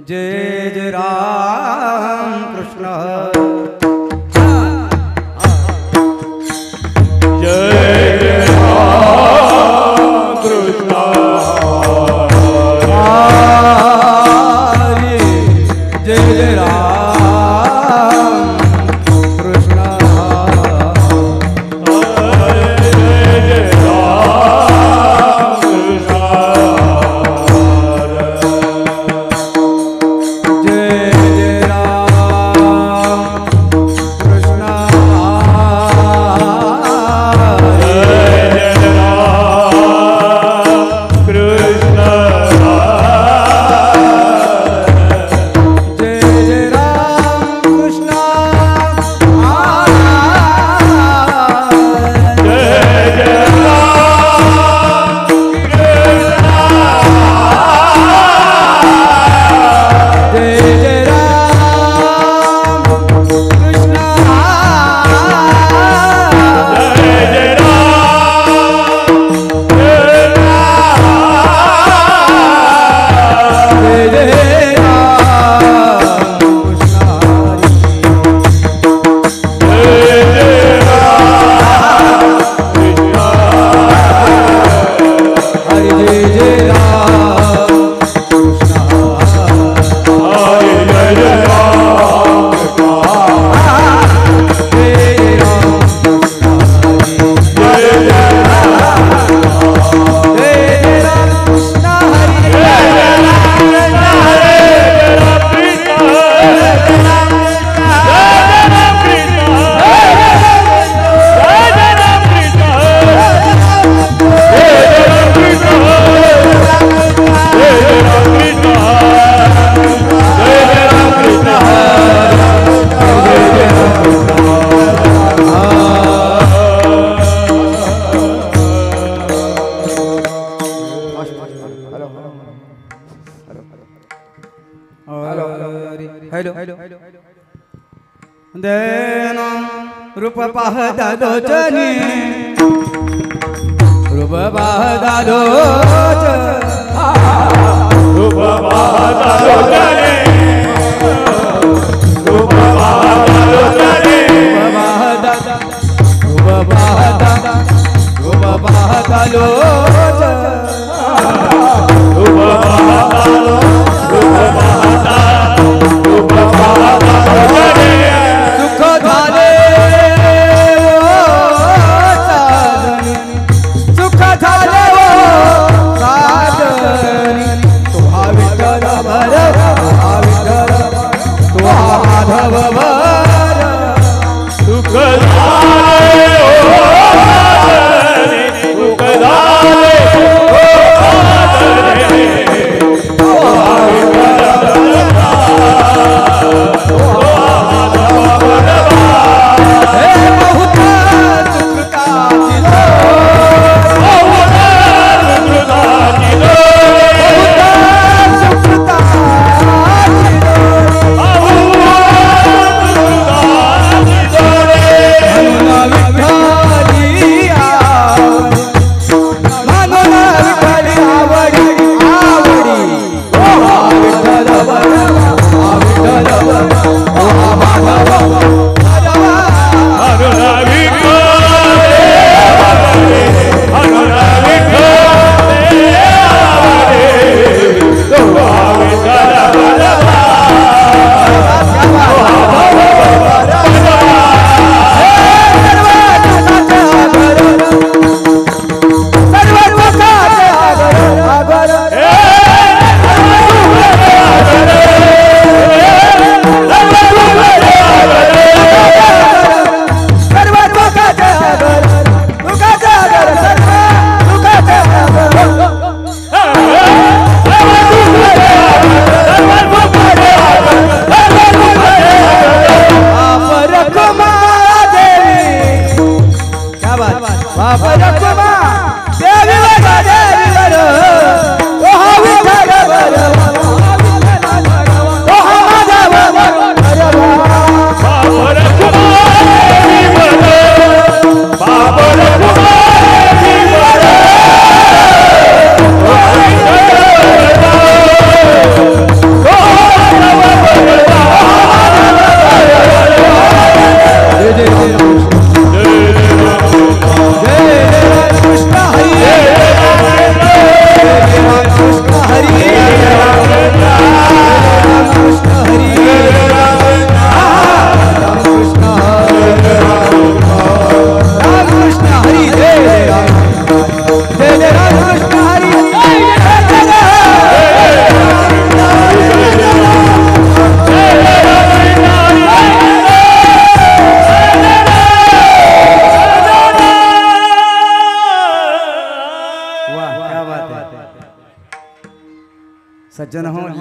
जय जय राम कृष्ण जय राम कृष्ण जय जय राम कृष्ण देना रूप पाहता लोचनी रूप पाहता रूप पाहता लोचनी रूप पाहता लोचनी रूप पाहता रूप पाहता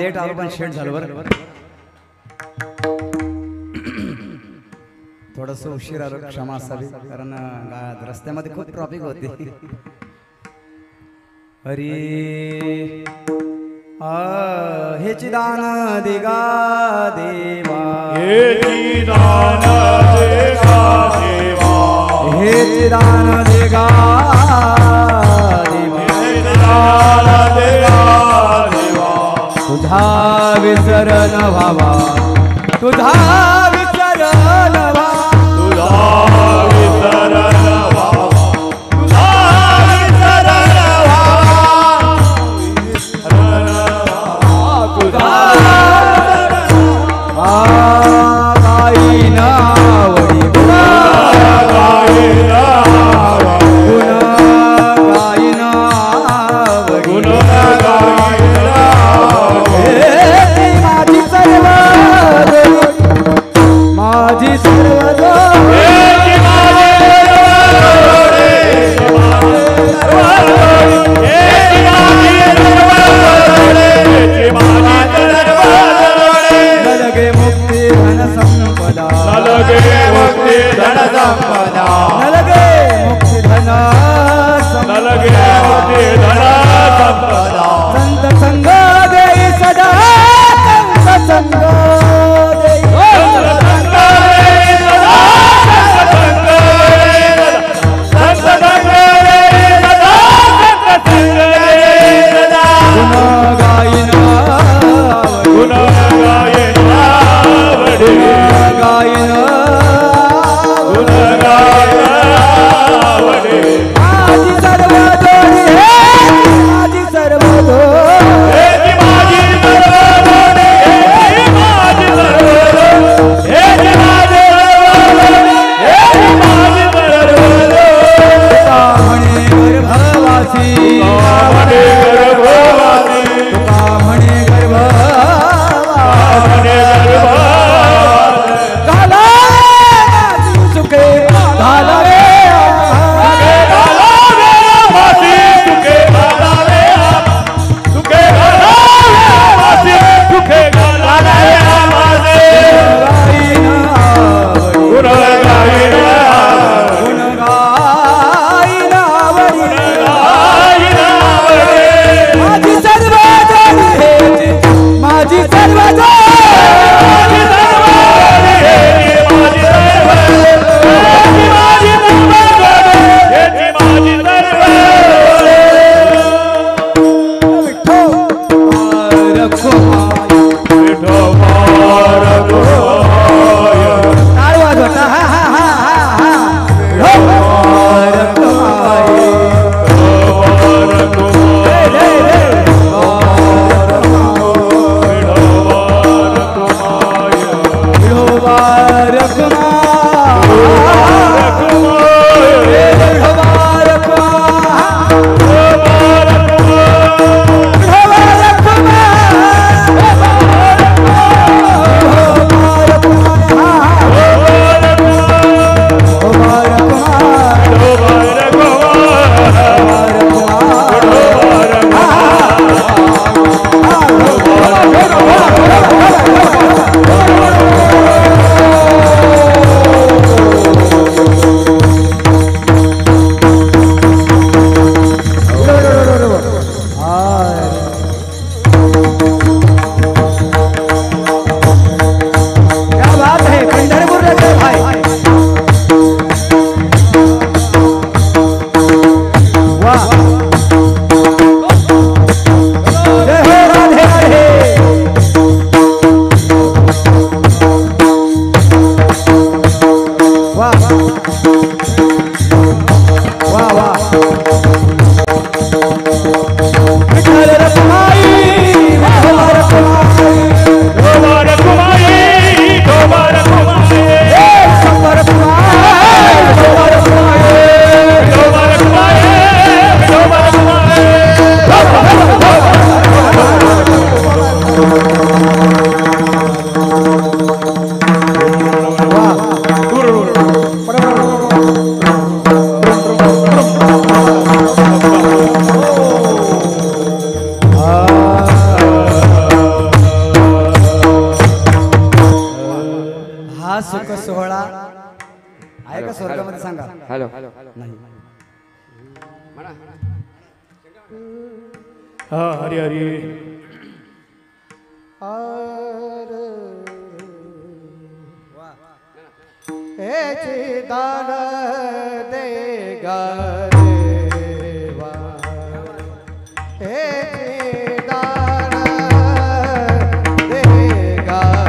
लेट आलो पण शेट झालो बरं. थोडस उशीर आलो, क्षमा असावी, कारण रस्त्यामध्ये खूप ट्रॉफिक होते. हरी हेची दान दिगा देवा, हेची दान देगा देवा, हेची दान दिगा देवा, हेची दान देगा देवा. तुझा विसर न व्हावा, तुझा विसर न व्हावा, तुझा विसर न व्हावा, तुझा विसर न व्हावा, तुझा गाई नावडी गुणा, गाई नावडी, गाई नावडी, गुण गाई नावडी. हे माझी सर्व माझी सर्व हेची माझी सर्व हेची माझी सर्व हेची माझी सर्व नलगे मुक्ती धन संपदा, नलगे मुक्ती धन संपदा, नलगे मुक्ती धन नलगे मुक्ती धन संपदा. संत संग देई सदा, संत संग देई गुण गायन माझी सर्व जोडी, माझी सर्व जोडी, म्हणे गर्भवासी, तुका म्हणे गर्भवासी, घाला माझी सुखे, घाला रे माझी सर्व जोडी, माझी सर्व हा सुख सोहळा आहे का स्वर्गामध्ये सांगा हॅलो नाही हा हरी हरी हे दान दे देवा हे दान दे देवा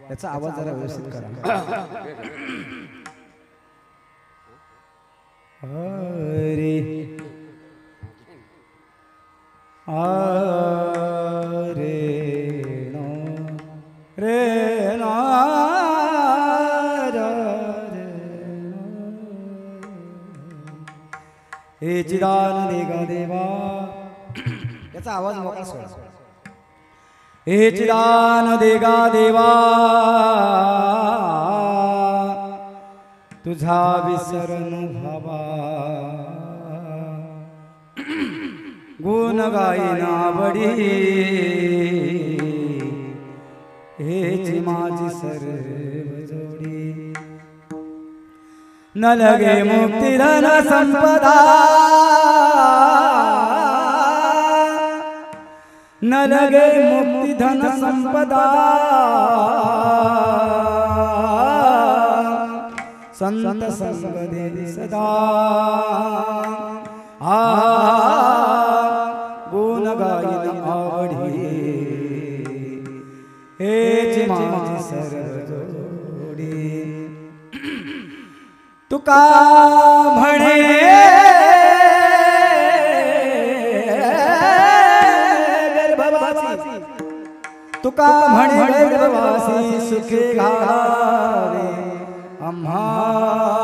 याचा आवाज जरा व्यवस्थित करा. हरे हरे नो रे नो हे चिदान देगा देवा. याचा आवाज मोकळा सोडा. हे चिदान देगा देवा तुझा विसरण भावा गुण गायना बडी हेची माझी सर्व जोडी न लगे मुक्ती धन संपदा न लगे मुक्ती धन संपदा संत संग दे सदा गुण गायन आवडी हेची माझी सर्व जोडी तुका म्हणे गर्भवासी तुका म्हणे गर्भवासी सुखे घालावे आम्हासी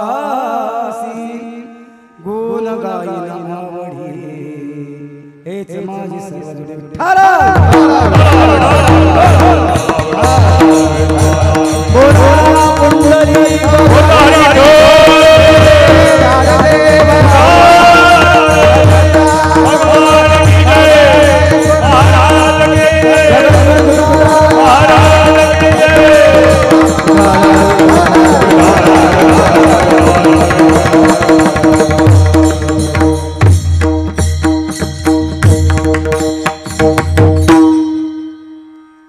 गुण गायन आवडी हेच माझी सर्व जोडी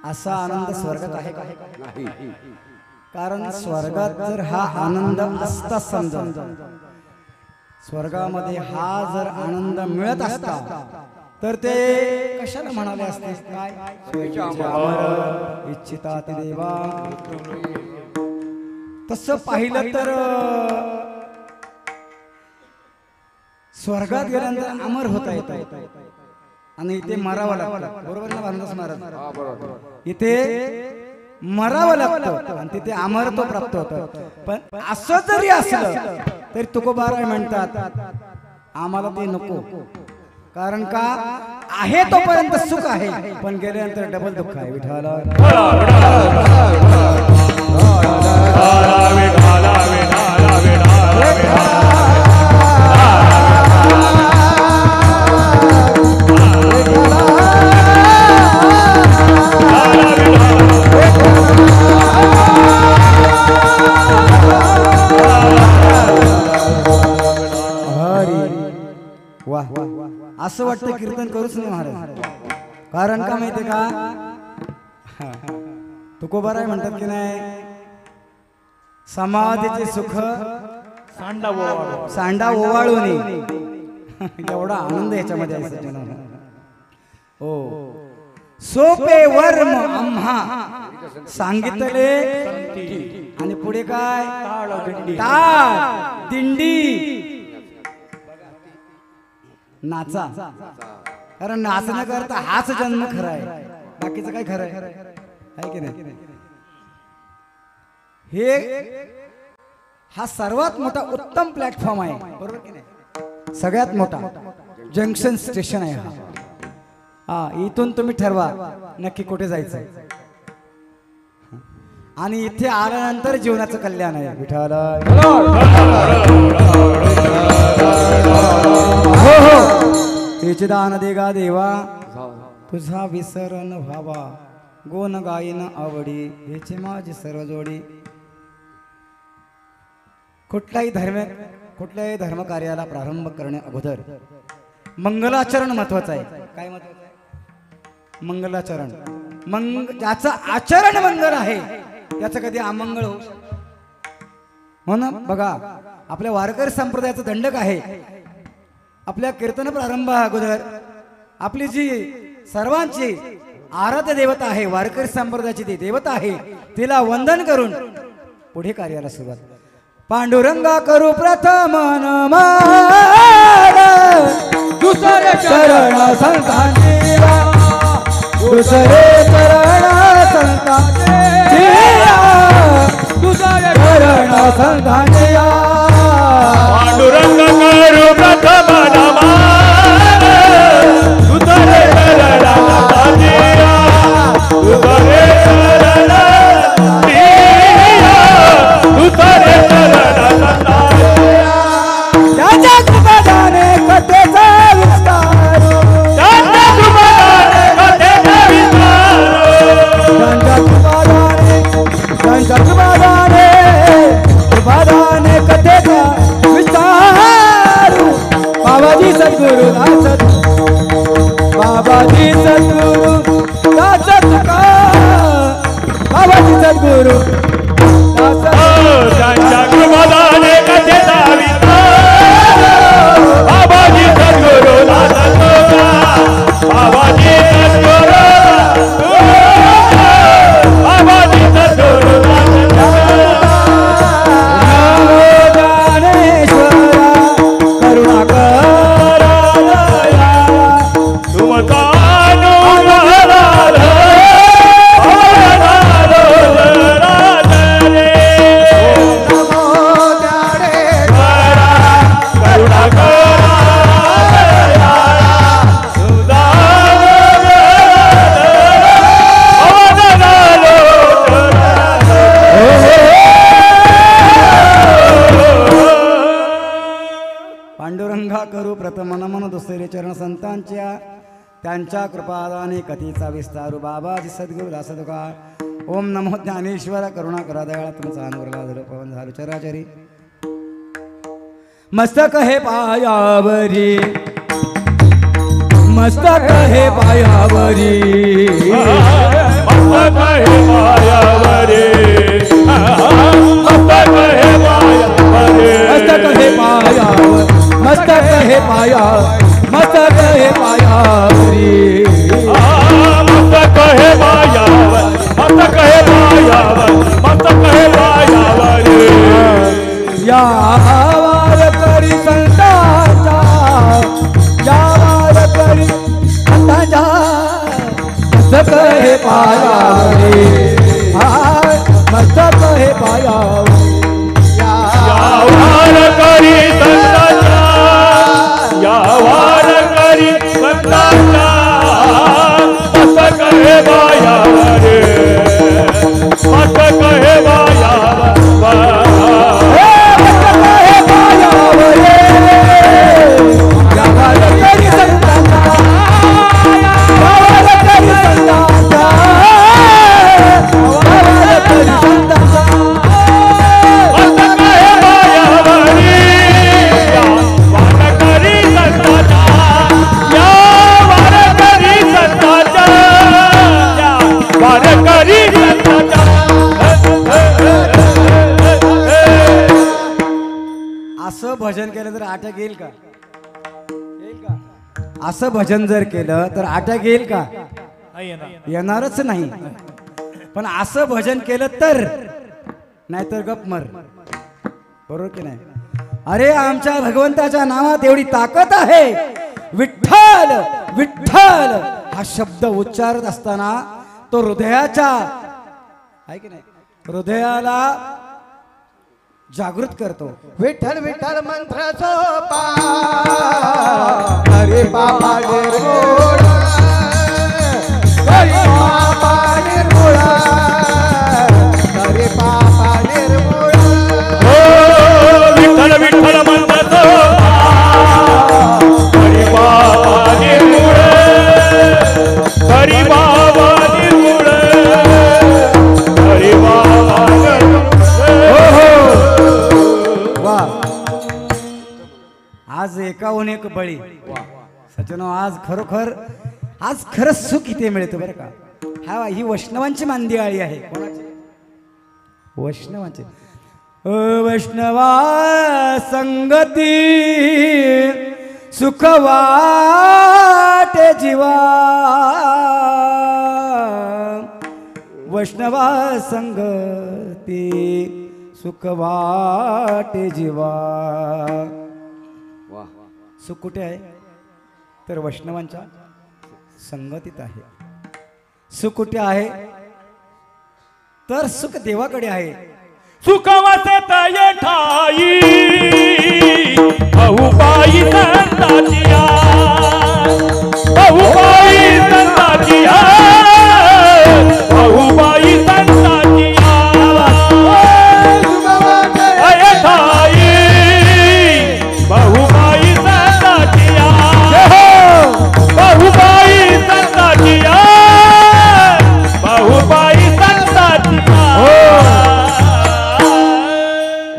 असा आनंद स्वर्गात आहे का? कारण स्वर्गात जर हा आनंद असता समजा स्वर्गामध्ये हा जर आनंद मिळत असता तर ते कशाला म्हणाले असते काय इच्छिता ते देवा तसं पाहिलं तर स्वर्गात गेल्यानंतर अमर होता येतं आणि इथे मरावं लागतं बरोबर ना भानुदास महाराज इथे मरावं लागतं आणि तिथे अमरत्व प्राप्त होतं पण असं जरी असलं तरी तुकोबाराय म्हणतात आम्हाला ते नको कारण का आहे तोपर्यंत सुख आहे पण गेल्यानंतर डबल दुःख आहे विठाला असं वाटतं कीर्तन करूच नाही महाराज कारण का माहितीये का तुकोबाराय म्हणतात की नाही समाधीचे सुख सांडा ओवाळून एवढा आनंद याच्यामध्ये आहे हो सोपे वर्म आम्हा सांगितले आणि पुढे काय टाळ दिंडी नाचा कारण नाचणं करता हाच जन्म खरा आहे बाकीचं काय खरं आहे की नाही हे हा सर्वात मोठा उत्तम प्लॅटफॉर्म आहे बरोबर की नाही सगळ्यात मोठा जंक्शन स्टेशन आहे हा इथून तुम्ही ठरवा नक्की कुठे जायचं आणि इथे आल्यानंतर जीवनाचं कल्याण आहे विठाला हो हो हेचे दान देगा देवा तुझा विसरण व्हावा गुण गायन आवडी हेचे माझी सर्व जोडी कुठल्याही धर्म कार्याला प्रारंभ करण्या अगोदर मंगलाचरण महत्वाचं आहे काय महत्वाचं आहे मंगलाचरण ज्याचं आचरण मंगल आहे त्याचं कधी अमंगळ होऊ म्हणून बघा आपल्या वारकरी संप्रदायाचं दंडक आहे आपल्या कीर्तन प्रारंभ अगोदर आपली जी सर्वांची आराध्य देवता आहे वारकरी संप्रदायाची ती देवता आहे तिला वंदन करून पुढे कार्याला सुरुवात पांडुरंगा करू प्रथम नमन दुसरे चरण संतांची दुसरे चरण संतांची दुसरे चरण संतांची पांडुरंग करू प्रथम नमन दुसरे चरण संतांची दुसरे चरण दुसरे चरण संतांची त्याच्या कृपादाने कथेचा विस्तार त्याच्या कृपादाने कथेचा विस्तार त्यांच्या कृपादाने दास बाबाजी सद्गुरु दास तुका बाबाजी सद्गुरु दास त्यांच्या कृपादाने कथेचा विस्तार बाबाजी सद्गुरु दास तुका बाबाजी सद्गुरु बाबाजी सद्गुरु दास ज्ञानेश्वरा करुणाकर तुमचा अनुराग पांडुरंगा करू प्रथम मन दुसरे चरण संतांच्या त्यांच्या कृपादाने कथेचा विस्तारू बाबाजी सद्गुरु दास तुका ओम नमो ज्ञानेश्वर करुणा करा दयाळा तुमचा अनुग्रह झालो पवन झालो चराचरी मस्तक हे पायावरी मस्तक हे पायावरी मस्तक हे पायावरे मस्तक हे पायावरे मस्तक हे पायावर मस्तक हे पाया मस्तक हे पायावरी मस्तक हे पायावर मस्तक हे पायावर मस्तक हे पायावरे या वारकरी संतांचा या वारकरी संतांचा मस्तक हे पायावरी मस्तक हे पायावरी यावार करी संतांचा यावार करी संतांचा मस्तक हे पायावरे मस्तक हे पायावर असं भजन केलं तर अटक येईल का येईल का असं भजन जर केलं तर अटक येईल का येणारच नाही पण असं भजन केलं तर नाहीतर गप मर बरोबर की नाही अरे आमच्या भगवंताच्या नावात एवढी ताकद आहे विठ्ठल विठ्ठल हा शब्द उच्चारत असताना तो हृदयाच्या आहे की नाही हृदयाला जागृत करतो विठ्ठल विठ्ठल मंत्र सोपा हरे बाबा निर्गुण हरे बाबा निर्गुण हरे बाबा निर्गुण विठ्ठल विठ्ठल म्हणतात हरी बाबा निर्गुण हरी बाबा निर्गुण हरी बाबा वा आज एकाहून एक बळी सजनो आज खरोखर आज खरंच सुख इथे मिळतं बरं का हा ही वैष्णवांची मांदियाळी आहे कोणाची वैष्णवांची वैष्णवा संगती सुख वाटे जीवा वैष्णवा संगती सुख वाटे जीवा सुख कुठे आहे तर वैष्णवांच्या संगतीत आहे सुख कुठे आहे तर सुख देवाकडे आहे सुख वसत ठाई बहुबाई संताचिया बहुबाई संताचिया बहुबाई संताचिया ठाई बहुबाई संताचिया बहुबाई संताचिया बहुबाई संताचिया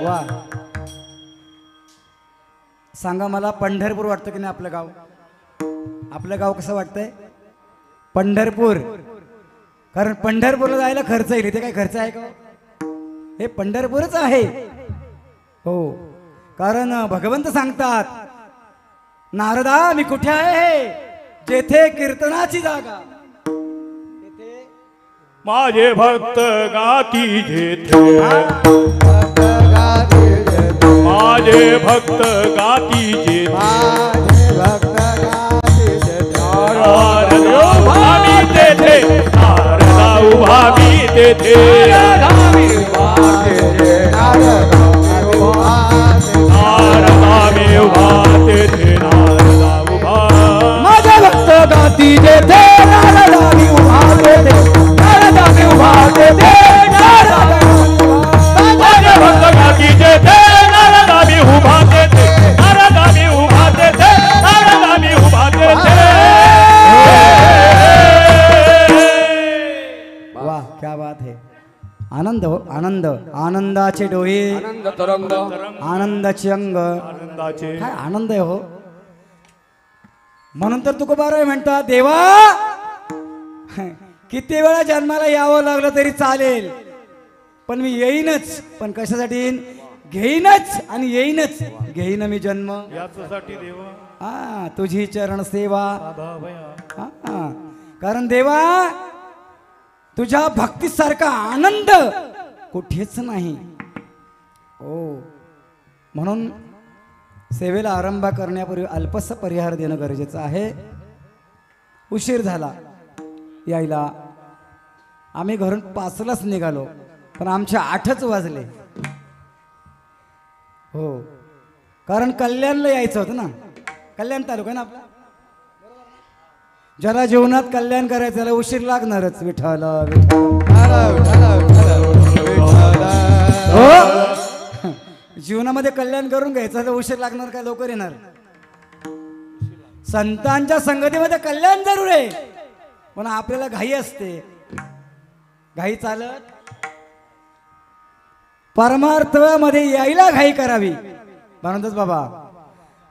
वा सांगा मला पंढरपूर वाटतं की नाही आपलं गाव आपलं गाव कसं वाटतंय? पंढरपूर. कारण पंढरपूरला जायला खर्च येईल, इथे काय खर्च आहे का? हे पंढरपूरच आहे. हो, कारण भगवंत सांगतात, नारदा मी कुठे आहे? जेथे कीर्तनाची जागा. माझे भक्त गाती जेथे, माझे भक्त गाती जेथे, नारद उभा मी तेथे, नारदा उभा मी तेथे, नारदा मी उभा तेथे, नारदा उभा. माझे भक्त गाती जेथे, नारदा मी उभा तेथे, नारदा मी उभा तेथे, नारदा माझे भक्त गाती जेथे, नारदा मी उभा तेथे, नारदा मी उभा तेथे, नारदा मी उभा तेथे. वाह, क्या बात है. आनंद हो, आनंद. आनंदाचे डोळे, आनंद तरंग, आनंदाचे अंग. आनंदाचे काय आनंद आहे हो. म्हणून तर तुकोबाराय म्हणतात, देवा किती वेळा जन्माला यावं लागलं तरी चालेल, पण मी येईनच. पण कशासाठी येईन? घेईनच आणि येईनच. घेईन मी जन्म याच्यासाठी देवा हा तुझी चरण सेवा. भावया. हा, कारण देवा तुझ्या भक्तीसारखा आनंद कुठेच नाही. हो, म्हणून सेवेला आरंभ करण्यापूर्वी अल्पसा परिहार देणं गरजेचं आहे. उशीर झाला यायला. आम्ही घरून 5लाच निघालो, पण आमच्या 8च वाजले. हो, कारण कल्याणला यायचं होतं ना. कल्याण तालुका ना आपला. ज्याला जीवनात कल्याण करायचं त्याला उशीर लागणारच. विठ्ठल हो, जीवनामध्ये कल्याण करून घ्यायचं तर उशीर लागणार काय, लवकर येणार. संतांच्या संगतीमध्ये कल्याण जरूर आहे, पण आपल्याला घाई असते. घाई चालत परमार्थामध्ये यायला घाई करावी. म्हणूनच बाबा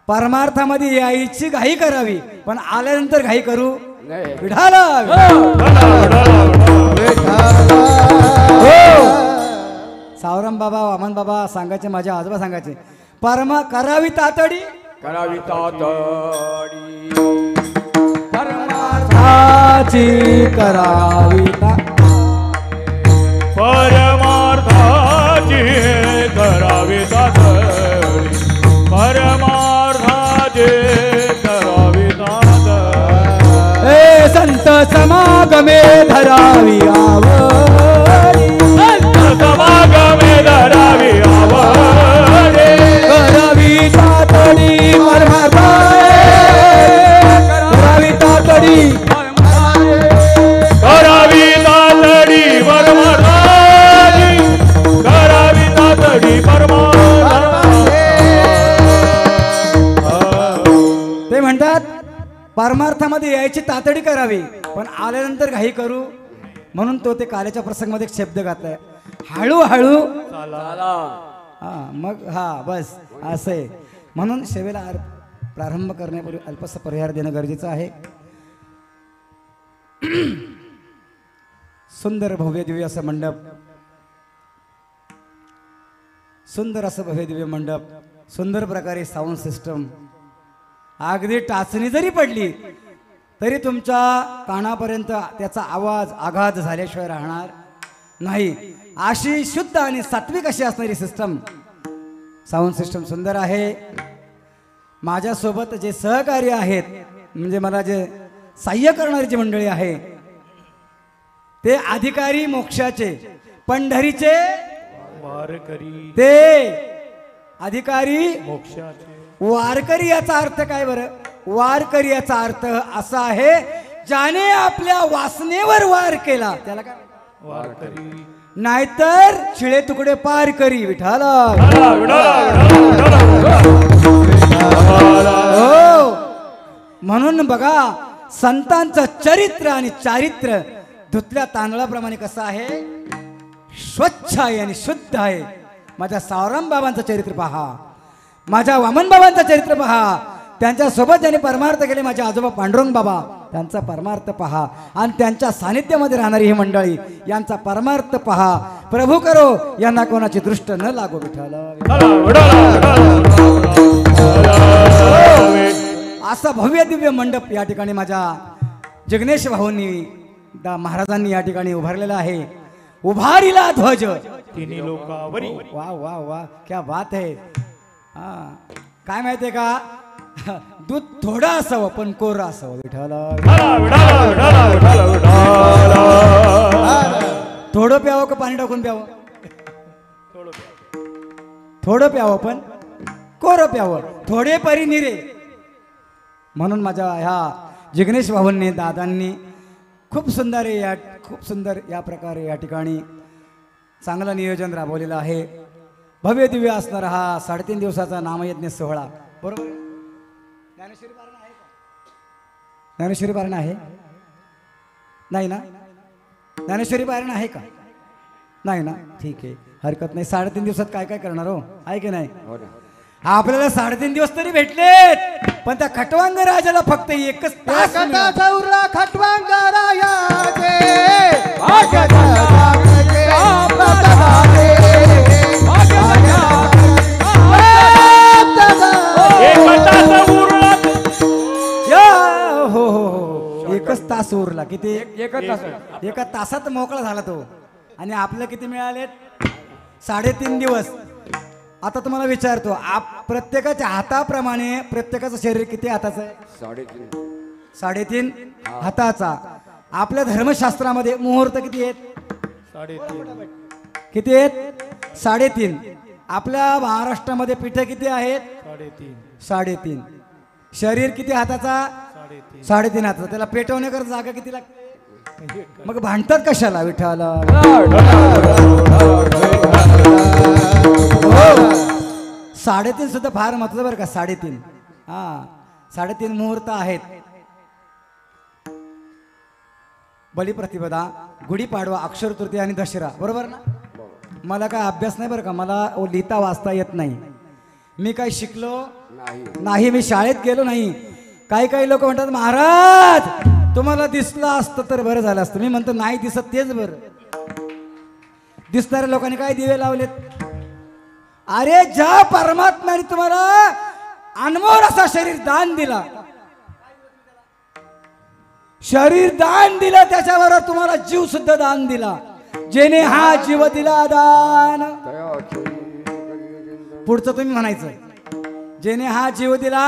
परमार्थामध्ये यायची घाई करावी, पण आल्यानंतर घाई करू विठाला. सावराम बाबा, वामन बाबा सांगायचे, माझे आजोबा सांगायचे, परमा करावी तातडी, करावी तातडी, परमार्थाची करावी परमार्थाची करावी तातडी, परमार्थाची करावी तातडी. हे संत समागमे धरावी आवडी, संत समागमे धरावी आवडी, करावी तातडी परमार्थाची करावी तातडी, करावी तातडी परमार्थाची, करावी तातडी परमार्थाची. ते म्हणतात परमार्थामध्ये यायची तातडी करावी, पण आल्यानंतर घाई करू. म्हणून तो ते काल्याच्या प्रसंगामध्ये एक शब्द घातलाय, हळूहळू. हा मग हा बस असं आहे. म्हणून सेवेला प्रारंभ करण्यापूर्वी अल्पसा परिहार देणं गरजेचं आहे. सुंदर भव्य दिव्य असं मंडप, सुंदर असं भव्य दिव्य मंडप, सुंदर प्रकारे साऊंड सिस्टम. अगदी टाचणी जरी पडली तरी तुमच्या कानापर्यंत त्याचा आवाज आघात झाल्याशिवाय राहणार नाही. अशी शुद्ध आणि सात्विक अशी असणारी सिस्टम, साऊंड सिस्टम सुंदर आहे. माझ्यासोबत जे सहकारी आहेत, म्हणजे मला जे सहाय्य करणारी जी मंडळी आहे, ते अधिकारी मोक्षाचे, पंढरीचे वारकरी, ते अधिकारी मोक्षाचे. वारकरी याचा अर्थ काय बरं? वारकरी याचा अर्थ असा आहे, ज्याने आपल्या वासनेवर वार केला त्याला काय वारकरी. नाहीतर शिळे तुकडे पार करी. विठाला हो. म्हणून बघा, संतांचं चरित्र आणि चारित्र्य धुतल्या तांदळाप्रमाणे कसं आहे, स्वच्छ आहे आणि शुद्ध आहे. माझ्या सावराम बाबांचं चरित्र पहा, माझ्या वामन बाबांचं चरित्र पहा, त्यांच्या सोबत ज्यांनी परमार्थ केले माझे आजोबा पांडुरंग बाबा, त्यांचा परमार्थ पहा आणि त्यांच्या सानिध्यामध्ये राहणारी ही मंडळी यांचा परमार्थ पहा. प्रभू करो यांना कोणाची दृष्ट न लागो विठ्ठल. असा भव्य दिव्य मंडप या ठिकाणी माझ्या जगनेश भाऊंनी महाराजांनी या ठिकाणी उभारलेला आहे. उभारीला ध्वज तिन्ही लोकावरी. वा वा वा क्या बात आहे. हा काय माहितीये का, दूध थोडं असावं पण कोरं असावं विठ्ठल. थोडं प्यावं का पाणी टाकून प्यावं? थोडं प्यावं पण कोरं प्यावं, थोडे परी निरे. म्हणून माझ्या ह्या जिग्नेश भाऊंनी दादांनी खूप सुंदर या प्रकारे या ठिकाणी चांगलं नियोजन राबवलेलं आहे. भव्य दिव्य असणारा हा 3.5 दिवसाचा नामयज्ञ सोहळा. बरोबर. ज्ञानेश्वरी पारायण आहे का? ज्ञानेश्वरी पारायण आहे? नाही ना? ज्ञानेश्वरी पारायण आहे का? नाही ना? ठीक आहे, हरकत नाही. 3.5 दिवसात काय काय करणार हो, आहे की नाही? आपल्याला 3.5 दिवस तरी भेटलेत, पण त्या खटवांग राजाला फक्त एकच तास उरला. खटवांग रायाचे एकच तास उरला. किती? एका तासात मोकळा झाला तो. आणि आपलं किती मिळालेत? 3.5 दिवस. आता तुम्हाला विचारतो, प्रत्येकाच्या हाताप्रमाणे प्रत्येकाचं शरीर किती हाताचं आहे? 3.5 हाताचा. आपल्या धर्मशास्त्रामध्ये मुहूर्त किती आहेत? 3.5. किती आहेत? 3.5. आपल्या महाराष्ट्रामध्ये पीठ किती आहेत? 3.5. शरीर किती हाताचा? 3.5 हाताचा. त्याला पेटवण्याकरता जागा किती लागते? मग भांडतात कशाला विठ्ठल? 3.5 सुद्धा फार मतलब बरं का. 3.5. हा 3.5 मुहूर्त आहेत. बलिप्रतिपदा, गुढीपाडवा, अक्षर तृतीया आणि दसरा. बरोबर ना? मला काय अभ्यास नाही बरं का, मला लिहिता वाचता येत नाही. मी काय शिकलो नाही, मी शाळेत गेलो नाही. काही लोक म्हणतात महाराज तुम्हाला दिसलं असतं तर बरं झालं असतं. मी म्हणतो नाही दिसत तेच बरं. दिसणाऱ्या लोकांनी काय दिवे लावलेत? अरे ज्या परमात्म्याने तुम्हाला अनमोल असा शरीर दान दिला, शरीर दान दिलं, त्याच्याबरोबर तुम्हाला जीव सुद्धा दान दिला. जेने हा जीव दिला दान. पुढचं तुम्ही म्हणायचं, जेने हा जीव दिला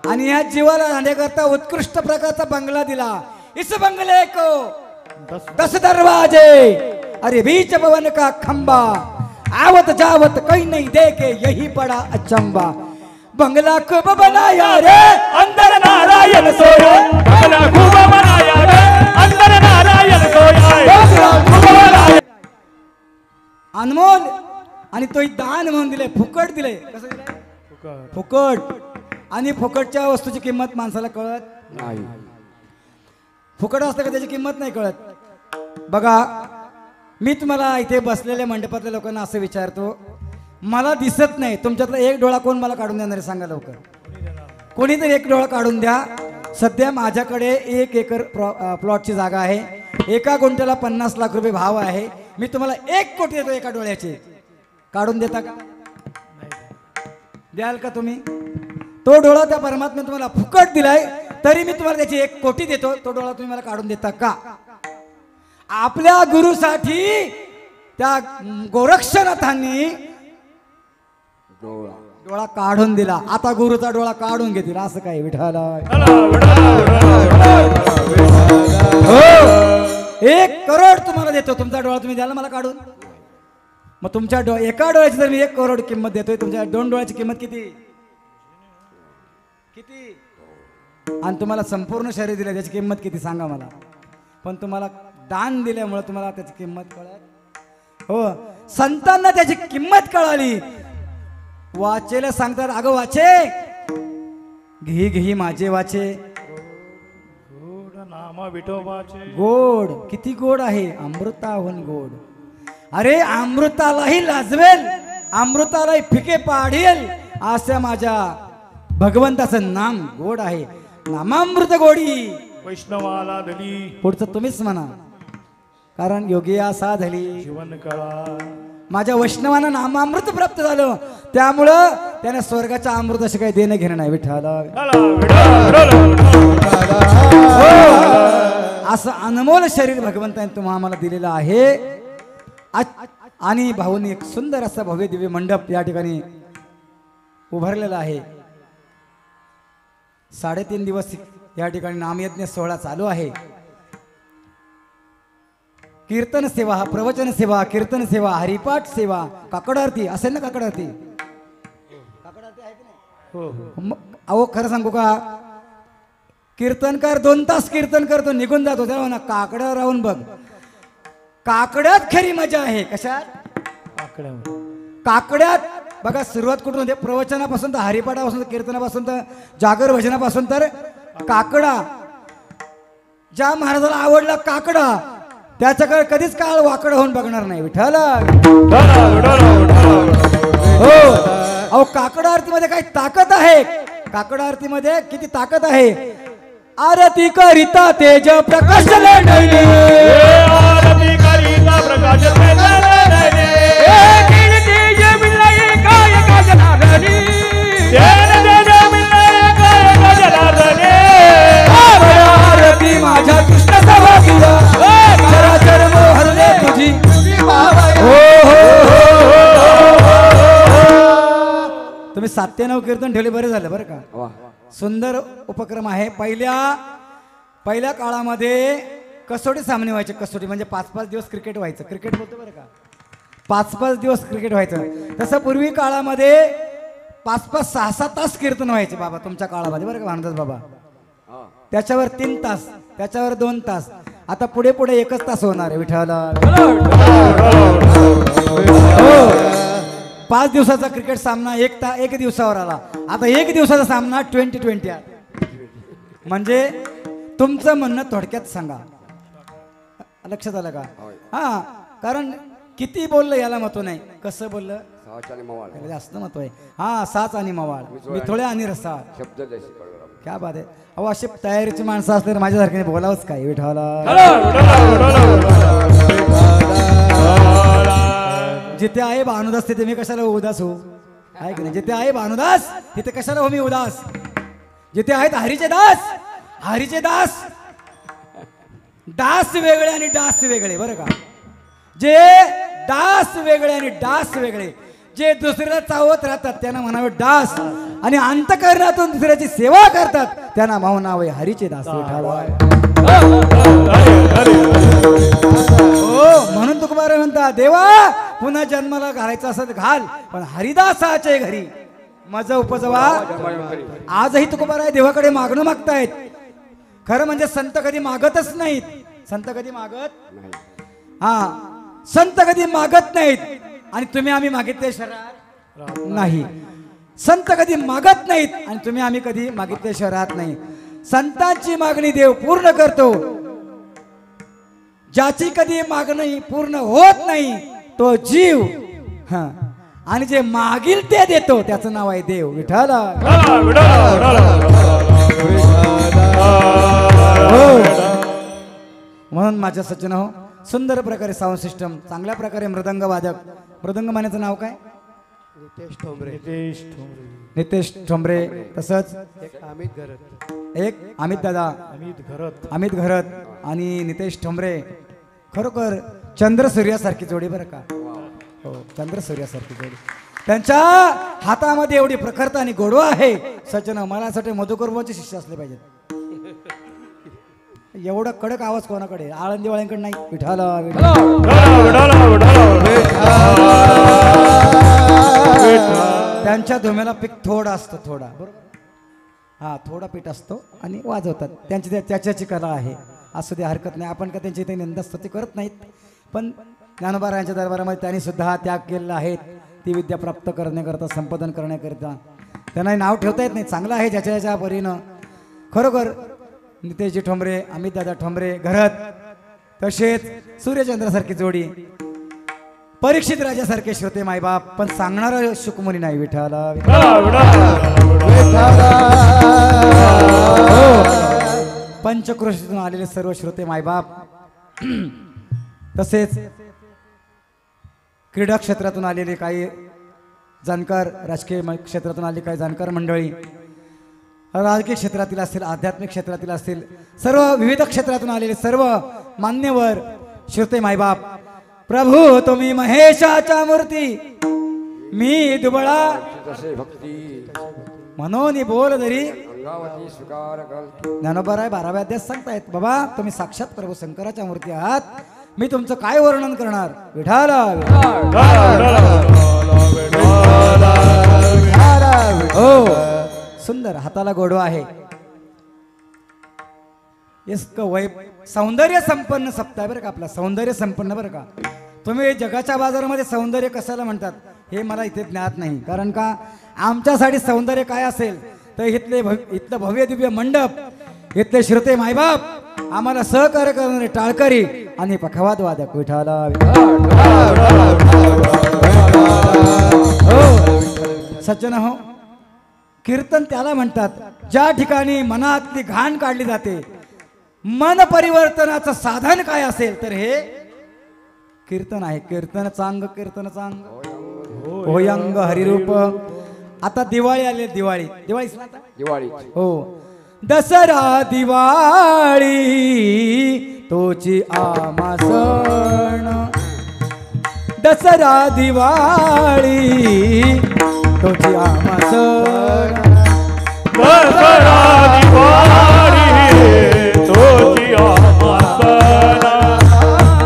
आणि ह्या जीवाला राहण्याकरता उत्कृष्ट प्रकारचा बंगला दिला. इस बंगले को 10 दरवाजे, अरे बीच पवन का खंबा, आवत जावत कोई नहीं देखे यही बड़ा अचंबा. बंगला खूब बनाया रे अंदर नारायण सोया. बंगला खूब बनाया रे अंदर नारायण सोया. अनमोल. आणि तो दान म्हणून दिले, फुकट दिले. कसं दिले? फुकट. आणि फुकटच्या वस्तूची किंमत माणसाला कळत नाही. फुकट असतं का त्याची किंमत नाही कळत. बघा मी तुम्हाला इथे बसलेल्या मंडपातल्या लोकांना असं विचारतो, मला दिसत नाही, तुमच्यातला एक डोळा कोण मला काढून देणार आहे सांगा लवकर. कोणीतरी एक डोळा काढून द्या. सध्या माझ्याकडे 1 एकर प्लॉटची जागा आहे. 1 गुंठ्याला 50 लाख रुपये भाव आहे. मी तुम्हाला 1 कोटी देतो एका डोळ्याचे. काढून देता का? द्याल का तुम्ही? तो डोळा त्या परमात्म्याने तुम्हाला फुकट दिलाय, तरी मी तुम्हाला त्याची 1 कोटी देतो. तो डोळा तुम्ही मला काढून देता का? आपल्या गुरुसाठी त्या गोरक्षनाथांनी डोळा काढून दिला. आता गुरुचा डोळा काढून घेतील असं काय विठ्ठल? 1 करोड तुम्हाला देतो, तुमचा डोळा तुम्ही द्याल मला काढून. मग तुमच्या एका डोळ्याची जर मी 1 करोड किंमत देतोय, तुमच्या 2 डोळ्याची किंमत किती? आणि तुम्हाला संपूर्ण शरीर दिलं त्याची किंमत किती सांगा मला. पण तुम्हाला दान दिल्यामुळे तुम्हाला त्याची किंमत कळत. हो, संतांना त्याची किंमत कळाली. वाचेला सांगतात, अगं वाचे घे घे माझे वाचे, नामा विठोबाचे गोड. किती गोड आहे, अमृताहून गोड. अरे अमृतालाही लाजवेल, अमृतालाही फिके पाडेल अशा माझ्या भगवंताचं नाम गोड आहे, नामामृत गोडी. वैष्णवाला दली पुढचं तुम्हीच म्हणा, कारण योगी असा झाली जीवन कळा. माझ्या वैष्णवानं नामामृत प्राप्त झालं, त्यामुळं त्याने स्वर्गाच्या अमृताशी काही देणं घेणं नाही. विठ्ठला असं अनमोल शरीर भगवंताने तुम्हा आम्हाला दिलेलं आहे. आणि भाऊनी एक सुंदर असा भव्य दिव्य मंडप या ठिकाणी उभारलेला आहे. 3.5 दिवस या ठिकाणी नामयज्ञ सोहळा चालू आहे. कीर्तन सेवा, प्रवचन सेवा, कीर्तन सेवा, हरिपाठ सेवा, काकड आरती असेल ना? काकड आरती आहे की नाही? अहो खरं सांगू का, कीर्तनकार 2 तास कीर्तन करतो, निघून जातो, तेव्हा ना काकडा राहून बघ. काकड्यात खरी मजा आहे. कशात? काकड्यात. बघा सुरुवात कुठून होते? प्रवचनापासून तर हरिपाठापासून तर कीर्तनापासून तर जागर भजनापासून तर काकडा. ज्या महाराजाला आवडला काकडा त्याच्याकडे कधीच काळ वाकड होऊन बघणार नाही. विठ्ठला हो. अहो काकड आरतीमध्ये काही ताकद आहे. काकड आरतीमध्ये किती ताकद आहे. आरती करिता तेज प्रकाश लढणे, आरती करिता प्रकाश लढणे, तेज मिळाले काय गजनारणी, तेज मिळाले काय गजनारणी. आरती माझ्या कृष्ण सभागिया, चराचर मोहरले तुझी. तुम्ही 7 ते 9 कीर्तन ठेवले, बरे झालं बरं का. सुंदर उपक्रम आहे. पहिल्या काळामध्ये कसोटी सामने व्हायचे. कसोटी म्हणजे 5-5 दिवस क्रिकेट व्हायचं. क्रिकेट बोलतो बरं का, 5-5 दिवस क्रिकेट व्हायचं. तसं पूर्वी काळामध्ये 5-5, 6-6 तास कीर्तन व्हायचे बाबा तुमच्या काळामध्ये बरं का भानदास बाबा. त्याच्यावर 3 तास, त्याच्यावर 2 तास. आता पुढे पुढे 1 तास होणार आहे. विठ्ठला 5 दिवसाचा क्रिकेट सामना 1 दिवसावर आला. आता 1 दिवसाचा सामना 20-20 आहे. म्हणजे तुमचं म्हणणं थोडक्यात सांगा. लक्षात आलं का? हा, कारण किती बोललं याला महत्व नाही, कसं बोललं त्याला जास्त महत्व आहे. हा, 7 आणि मवाळ, मिथोळे आणि रसा, क्या बात आहे. अहो अशी तयारीची माणसं असले तर माझ्यासारख्याने बोलावंच काय. विठ्ठला जिथे आहे भानुदास तिथे मी कशाला उदास हो, आहे की नाही? जिथे आहे भानुदास तिथे कशाला हो मी उदास. जिथे आहेत हरीचे दास, हरीचे दास. दास वेगळे आणि डास वेगळे बरं का. जे दास वेगळे आणि डास वेगळे. जे दुसऱ्याला चावत राहतात त्यांना म्हणावे दास, आणि अंतःकरणातून दुसऱ्याची सेवा करतात त्यांना भाऊ नाव आहे हरीचे दास. हो, म्हणून तुकोबाराय म्हणता, देवा पुन्हा जन्माला घालायचं असं घाल, पण हरिदासाचे घरी मज उपजवा. आजही तुकोबाराय देवाकडे मागणं मागतायत. खरं म्हणजे संत कधी मागतच नाहीत. संत कधी मागत, हा, संत कधी मागत नाहीत. आणि तुम्ही आम्ही मागितले शहरात नाही. संत कधी मागत नाहीत आणि तुम्ही आम्ही कधी मागितले शहरात नाही. संतांची मागणी देव पूर्ण करतो. ज्याची कधी मागणी पूर्ण होत नाही तो जीव, हा, आणि जे मागील ते देतो त्याचं नाव आहे देव. विठ्ठला म्हणून माझ्या सज्जन हो, सुंदर प्रकारे साऊंड सिस्टम, चांगल्या प्रकारे मृदंग वादक. मृदंग मान्याचं नाव काय? नितेश ठोंबरे. तसंच एक अमित दादा, अमित घरत आणि नितेश ठोंबरे. खरोखर चंद्र सूर्यासारखी जोडी बरं का. हो, चंद्र सूर्यासारखी जोडी. त्यांच्या हातामध्ये एवढी प्रखरता आणि गोडवा आहे. सज्जन मला यासाठी मधुकर बुवांचे शिष्य असले पाहिजेत. एवढा कडक आवाज कोणाकडे? आळंदीवाल्यांकडे नाही. विठाला त्यांच्या धुम्याला पीक थोडा असतो, थोडा बरोबर, हा, थोडा पीठ असतो आणि वाजवतात. त्यांची त्याच्याची कला आहे. असू दे, हरकत नाही. आपण का त्यांची इथे निंदास्तुती करत नाहीत. पण ज्ञानोबारायांच्या दरबारामध्ये त्यांनी सुद्धा त्याग केलेला आहे. ती विद्या प्राप्त करण्याकरता, संपादन करण्याकरता. त्यांना नाव ठेवता येत नाही. चांगलं आहे ज्याच्या ज्याच्या परीनं. खरोखर नितेशजी ठोंबरे, अमित दादा ठोंबरे घरत, तसेच सूर्यचंद्रासारखी जोडी. परीक्षित राजासारखे श्रोते मायबाप, पण सांगणारा शुकमुनी नाही. विठाला पंचक्रोशीतून आलेले सर्व श्रोते मायबाप, तसेच क्रीडा क्षेत्रातून आलेले काही जाणकार, राजकीय क्षेत्रातून आलेली काही जाणकार मंडळी, राजकीय क्षेत्रातील असतील, आध्यात्मिक क्षेत्रातील असतील, सर्व विविध क्षेत्रातून आलेले सर्व मान्यवर श्रोते मायबाप, प्रभू तुम्ही महेशाच्या मूर्ती, मी दुबळा तसे भक्ती म्हणून बोल जरी अंगावती स्वीकार कर. ज्ञानोबा 12व्या अध्यायात सांगतायत, बाबा तुम्ही साक्षात प्रभू शंकराच्या मूर्ती आहात, मी तुमचं काय वर्णन करणार. विठाला हो, सुंदर हाताला गोडवा आहे. सौंदर्य संपन्न सप्ताह बरं का आपला, सौंदर्य संपन्न बरं का. तुम्ही जगाच्या बाजारामध्ये सौंदर्य कशाला म्हणतात हे मला इथे ज्ञात नाही, कारण का आमच्यासाठी सौंदर्य काय असेल तर इथलं भव्य दिव्य मंडप, इथले श्रोते मायबाप, आम्हाला सहकार्य करणारे टाळकरी आणि पखवाद वादक. विठाला हो सज्जन हो, कीर्तन त्याला म्हणतात ज्या ठिकाणी मनातली घाण काढली जाते. मन परिवर्तनाचं साधन काय असेल तर हे कीर्तन आहे. कीर्तन चांग होयंग हरिरूप. आता दिवाळी आली, दिवाळी दिवाळी हो, दसरा दिवाळी तोची आमा सण, दसरा दिवाळी तोची आमा सण, दसरा दिवाळी तोची आमा सण,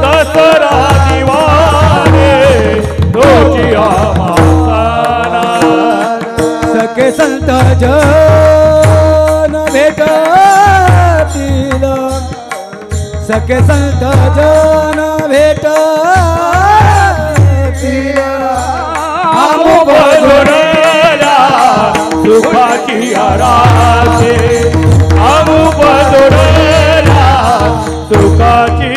दसरा दिवाळी तोची आमा सण. सखे संत जन भेटतील, सखे संत जन भेटतील, आमु बदुरला सुखाची आरासे, आमु बदुरला सुखाची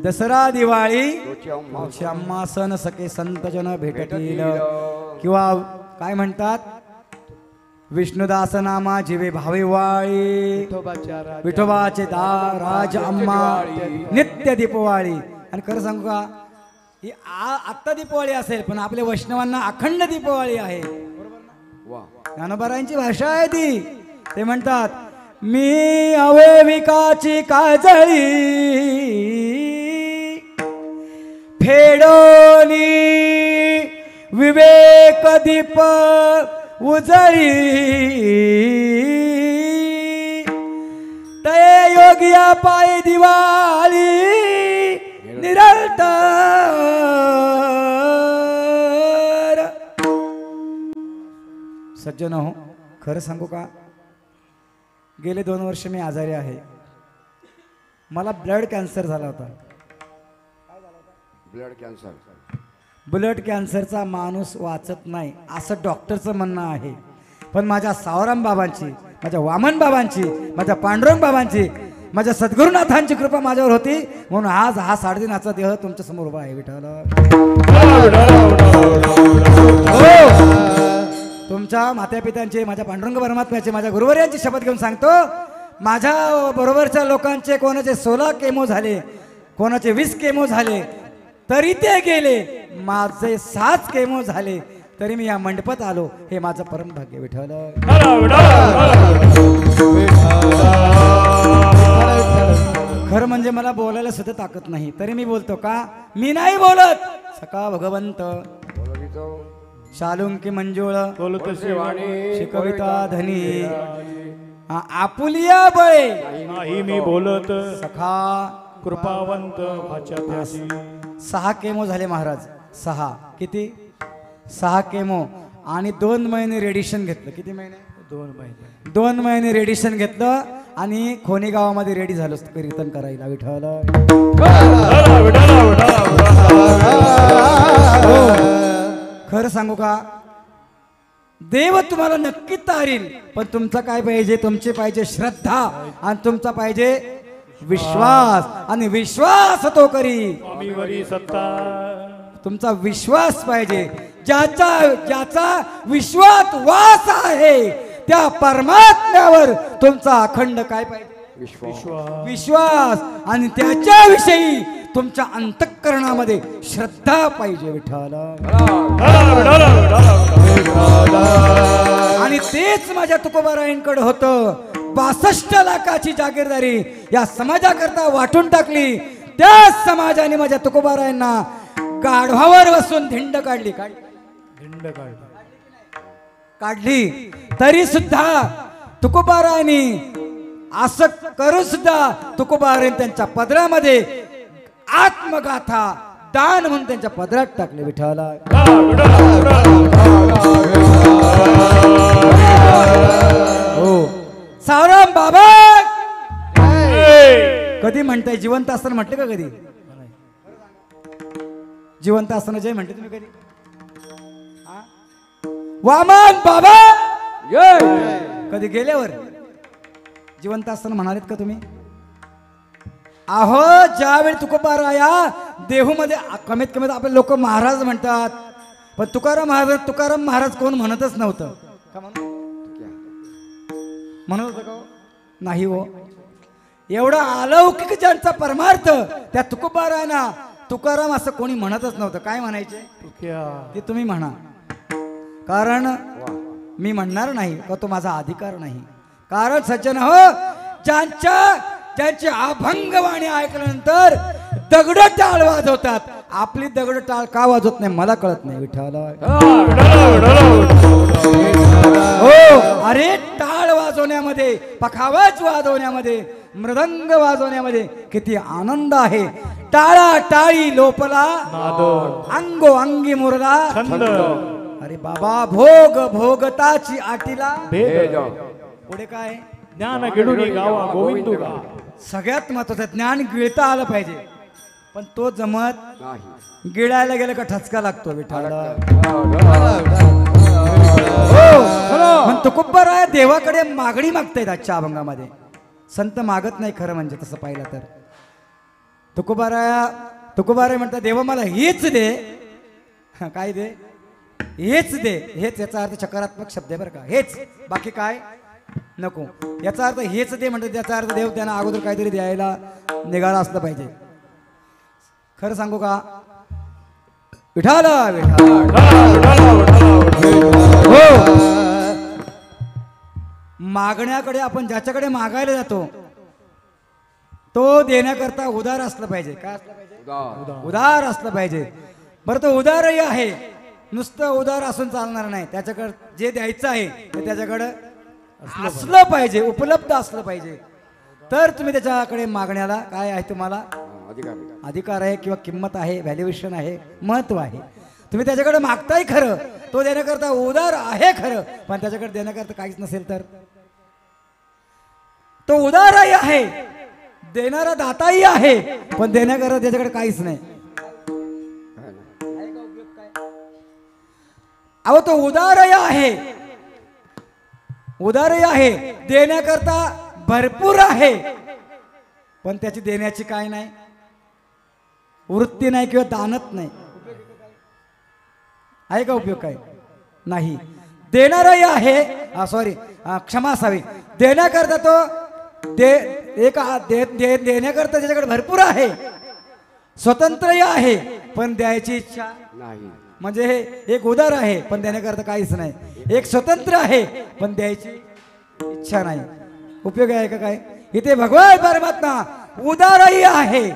दसरा दिवाळी श्यामा सण सखे संत जन भेटतील. किंवा काय म्हणतात, विष्णुदास नामा जीवे भावे वाळी, विठोबाचे राज अम्मा नित्य दीपवाळी. आणि खरं सांगू का, ही आत्ता दीपवाळी असेल पण आपल्या वैष्णवांना अखंड दीपवाळी आहे. ज्ञानोबारायांची भाषा आहे ती. ते म्हणतात, मी अवयविकाची काजळी फेडोनी विवेक दीप उजळी, तये योगिया पायी दिवाळी निरंतर. सज्जन हो, खरं सांगू का, गेले 2 वर्ष मी आजारी आहे. मला ब्लड कॅन्सर झाला होता. ब्लड कॅन्सरचा माणूस वाचत नाही असं डॉक्टरचं म्हणणं आहे. पण माझ्या सावराम बाबांची, माझ्या वामन बाबांची, माझ्या पांडुरंग बाबांची, माझ्या सद्गुरुनाथांची कृपा माझ्यावर होती, म्हणून आज हा 3.5 देह तुमच्या समोर उभा आहे. विठाला तुमच्या मातापित्यांचे, माझ्या पांडुरंग परमात्म्याचे, माझ्या गुरुवर्यांची शपथ घेऊन सांगतो, माझ्या बरोबरच्या लोकांचे कोणाचे 16 केमो झाले, कोणाचे 20 केमो झाले, तरी ते गेले. माझे 7 केमो झाले तरी मी या मंडपात आलो. हे माझं परम भाग्य. विठ्ठल खरं म्हणजे मला बोलायला सुद्धा ताकद नाही, तरी मी बोलतो का, मी नाही बोलत. सका भगवंत शालुंकी मंजुळ शिकविता धनी आपुलिया बळे नाही मी बोलत, सखा कृपावंत भाच्यात्यासी. 6 केमो झाले महाराज. 6 किती? 6 केमो आणि 2 महिने रेडिएशन घेतलं. किती महिने? 2 महिने. 2 महिने रेडिएशन घेतलं आणि खोनी गावामध्ये रेडी झालो कीर्तन करायला. विठ्ठल खरं सांगू का, देव तुम्हाला नक्की तारील, पण तुमचं काय पाहिजे? तुमची पाहिजे श्रद्धा आणि तुमचा पाहिजे विश्वास आणि विश्वास तो करी स्वामीवरी सत्ता तुमचा विश्वास पाहिजे ज्याचा विश्वात वास आहे त्या परमात्म्यावर तुमचा अखंड काय पाहिजे विश्वास विश्वास आणि त्याच्याविषयी तुमच्या अंतःकरणामध्ये श्रद्धा पाहिजे विठ्ठला आणि तेच माझ्या तुकोबारायांकडे होतं 62 लाखाची जागीरदारी या समाजाकरता वाटून टाकली त्या समाजाने माझ्या तुकोबारायांना गाढवावर बसून धिंड काढली काढली तरी सुद्धा तुकोबारायांनी असं करून सुद्धा तुकोबारायांनी त्यांच्या पदरामध्ये आत्मगाथा दान म्हणून त्यांच्या पदरात टाकले विठ्ठला हो सावराम बाबा कधी म्हणताय जिवंत असताना म्हटले का कधी जिवंत असताना जय म्हणते तुम्ही कधी हा? वामन बाबा कधी गेल्यावर जिवंत असताना म्हणालेत का तुम्ही अहो ज्यावेळी तुकोबाराया देहूमध्ये कमीत कमीत आपले लोक महाराज म्हणतात पण तुकाराम महाराज कोण म्हणतच नव्हतं का म्हणत होतं का नाही हो एवढा अलौकिक ज्यांचा परमार्थ त्या तुकोबारायांना तुकाराम असं कोणी म्हणतच नव्हतं काय म्हणायचे ते तुम्ही म्हणा कारण मी म्हणणार नाही का तो माझा अधिकार नाही कारण सज्जन हो ज्यांची अभंगवाणी ऐकल्यानंतर दगड टाळ वाजवतात आपली दगड टाळ का वाजवत नाही मला कळत नाही विठ्ठला हो अरे टाळ वाजवण्यामध्ये पखावाज वाजवण्यामध्ये मृदंग वाजवण्यामध्ये किती आनंद आहे टाळा टाळी लोपला अंगो अंगी मुरला अरे बाबा भोग भोगताची आटीला पुढे काय ज्ञान गिळूनी गावा गोविंदू गा सगळ्यात महत्वाचं ज्ञान गिळता आलं पाहिजे पण तो जमत नाही गिळायला गेलं का ठचका लागतो विठ्ठला पण तुकोबाराया देवाकडे मागणी मागतायत आजच्या अभंगामध्ये संत मागत नाही खरं म्हणजे तसं पाहिलं तर तुकोबाराया म्हणतात देवा मला हेच दे काय दे हेच दे हेच याचा अर्थ सकारात्मक शब्द आहे बरं का हेच बाकी काय नको याचा अर्थ हेच दे म्हणतात त्याचा अर्थ देव त्यांना अगोदर काहीतरी द्यायला निघाला असलं पाहिजे खरं सांगू का विठाला हो मागण्याकडे आपण ज्याच्याकडे मागायला जातो तो देण्याकरता उदार असलं पाहिजे काय असलं पाहिजे उदार असलं पाहिजे बरं तो उदारही आहे नुसतं उदार असून चालणार नाही त्याच्याकडे जे द्यायचं आहे ते त्याच्याकडं असलं पाहिजे उपलब्ध असलं पाहिजे तर तुम्ही त्याच्याकडे मागण्याला काय आहे तुम्हाला अधिकार आहे किंवा किंमत आहे व्हॅल्युएशन आहे महत्व आहे तुम्ही त्याच्याकडे मागताय खरं तो देण्याकरता उदार आहे खरं पण त्याच्याकडे देण्याकरता काहीच नसेल तर तो उदारही आहे देणारा दाताही आहे पण देण्याकरता त्याच्याकडे काहीच नाही अहो तो उदारही आहे देण्याकरता भरपूर आहे पण त्याची देण्याची काय नाही वृत्ती नाही किंवा दानत नाही आहे का उपयोग काय नाही देणारही आहे सॉरी क्षमा असावी देण्याकरता तो देण्याकरता त्याच्याकडे भरपूर आहे स्वतंत्रही आहे पण द्यायची इच्छा नाही म्हणजे हे एक उदार आहे पण देण्याकरता काहीच नाही एक स्वतंत्र आहे पण द्यायची इच्छा नाही उपयोग आहे का काय इथे भगवान परमात्मा उदारही आहे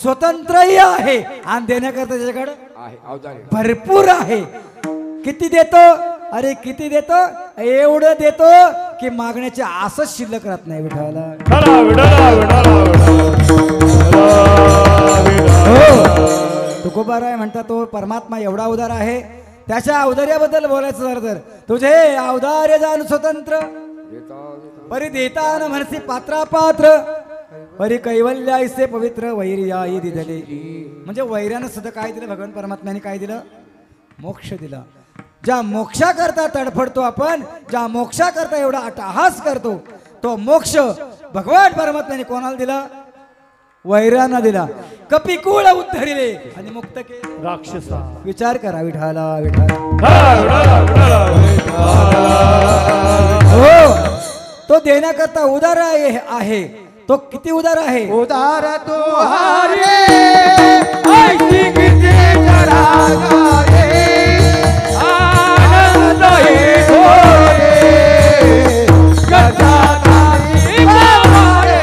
स्वतंत्रही आहे आणि देण्याकरता त्याच्याकडे भरपूर आहे किती देतो अरे किती देतो एवढं देतो की मागण्याची आसच शिल्लक राहत नाही विठाला तुकोबाराय म्हणतात तो परमात्मा एवढा उदार आहे त्याच्या औदार्याबद्दल बोलायचं झालं तर तुझे औदार्य जाण स्वतंत्र परी देतान मनसी पात्रापात्र परी कैवल्य ऐसे पवित्र वैर्याई दिले म्हणजे वैर्यानं सुद्धा काय दिलं भगवान परमात्म्याने काय दिलं मोक्ष दिला ज्या मोक्षाकरता तडफडतो आपण ज्या मोक्षाकरता एवढा अट्टहास करतो तो मोक्ष भगवान परमात्म्याने कोणाला दिला वैरांना दिला, कपिकुळ उद्धरिले आणि मुक्त केले. राक्षसा विचार करा विठाला विठाला. हो, तो देण्याकरता उदार आहे. तो किती उदार आहे. उदार तू हारे ऐशी किती जरा गाये आनंद हे गोरे गजाननी बाबारे.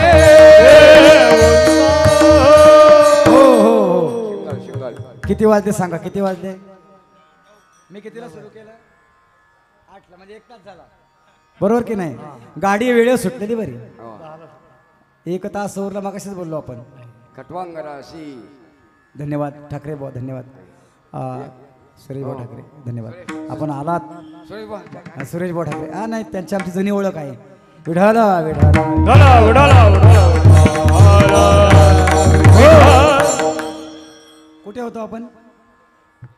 किती वाजले सांगा, किती वाजले. मी कितीला सुरू केलं. 8ला, म्हणजे 1 तास झाला. बरोबर की नाही. गाडी वेळेवर सुटलेली बरी. 1 तास ओरला मागाशीच बोललो आपण. खटवांगराशी. धन्यवाद ठाकरे भाऊ, धन्यवाद सुरेश भाऊ ठाकरे, धन्यवाद. आपण आलात सुरेश भाऊ ठाकरे. हा नाही, त्यांची आमची जुनी ओळख आहे. विढाला विढाला. कुठे होतो आपण.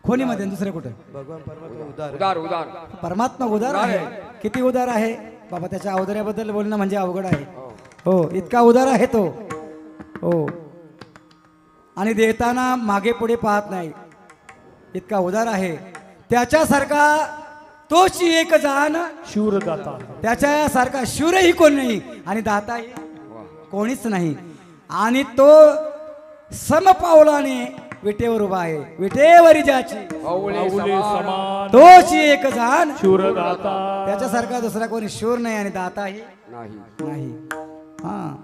खोनीमध्ये. दुसरे कुठे. उदार उदार. परमात्मा उदार आहे. किती उदार आहे बाबा. त्याच्या औदार्याबद्दल बोलणं म्हणजे अवघड आहे. हो, इतका उदार आहे तो. हो, आणि देताना मागे पुढे पाहत नाही. इतका उदार आहे. त्याच्यासारखा तोच एक जाण शूरदाता. त्याच्यासारखा शूरही कोण नाही आणि दाताही कोणीच नाही. आणि तो समपावलाने विटेवर उभा आहे. विटेवरी ज्याची पाऊले समान तोच एक जाण शूरदाता. त्याच्यासारखा दुसरा कोणी शूर नाही आणि दाताही नाही. नाही. हा,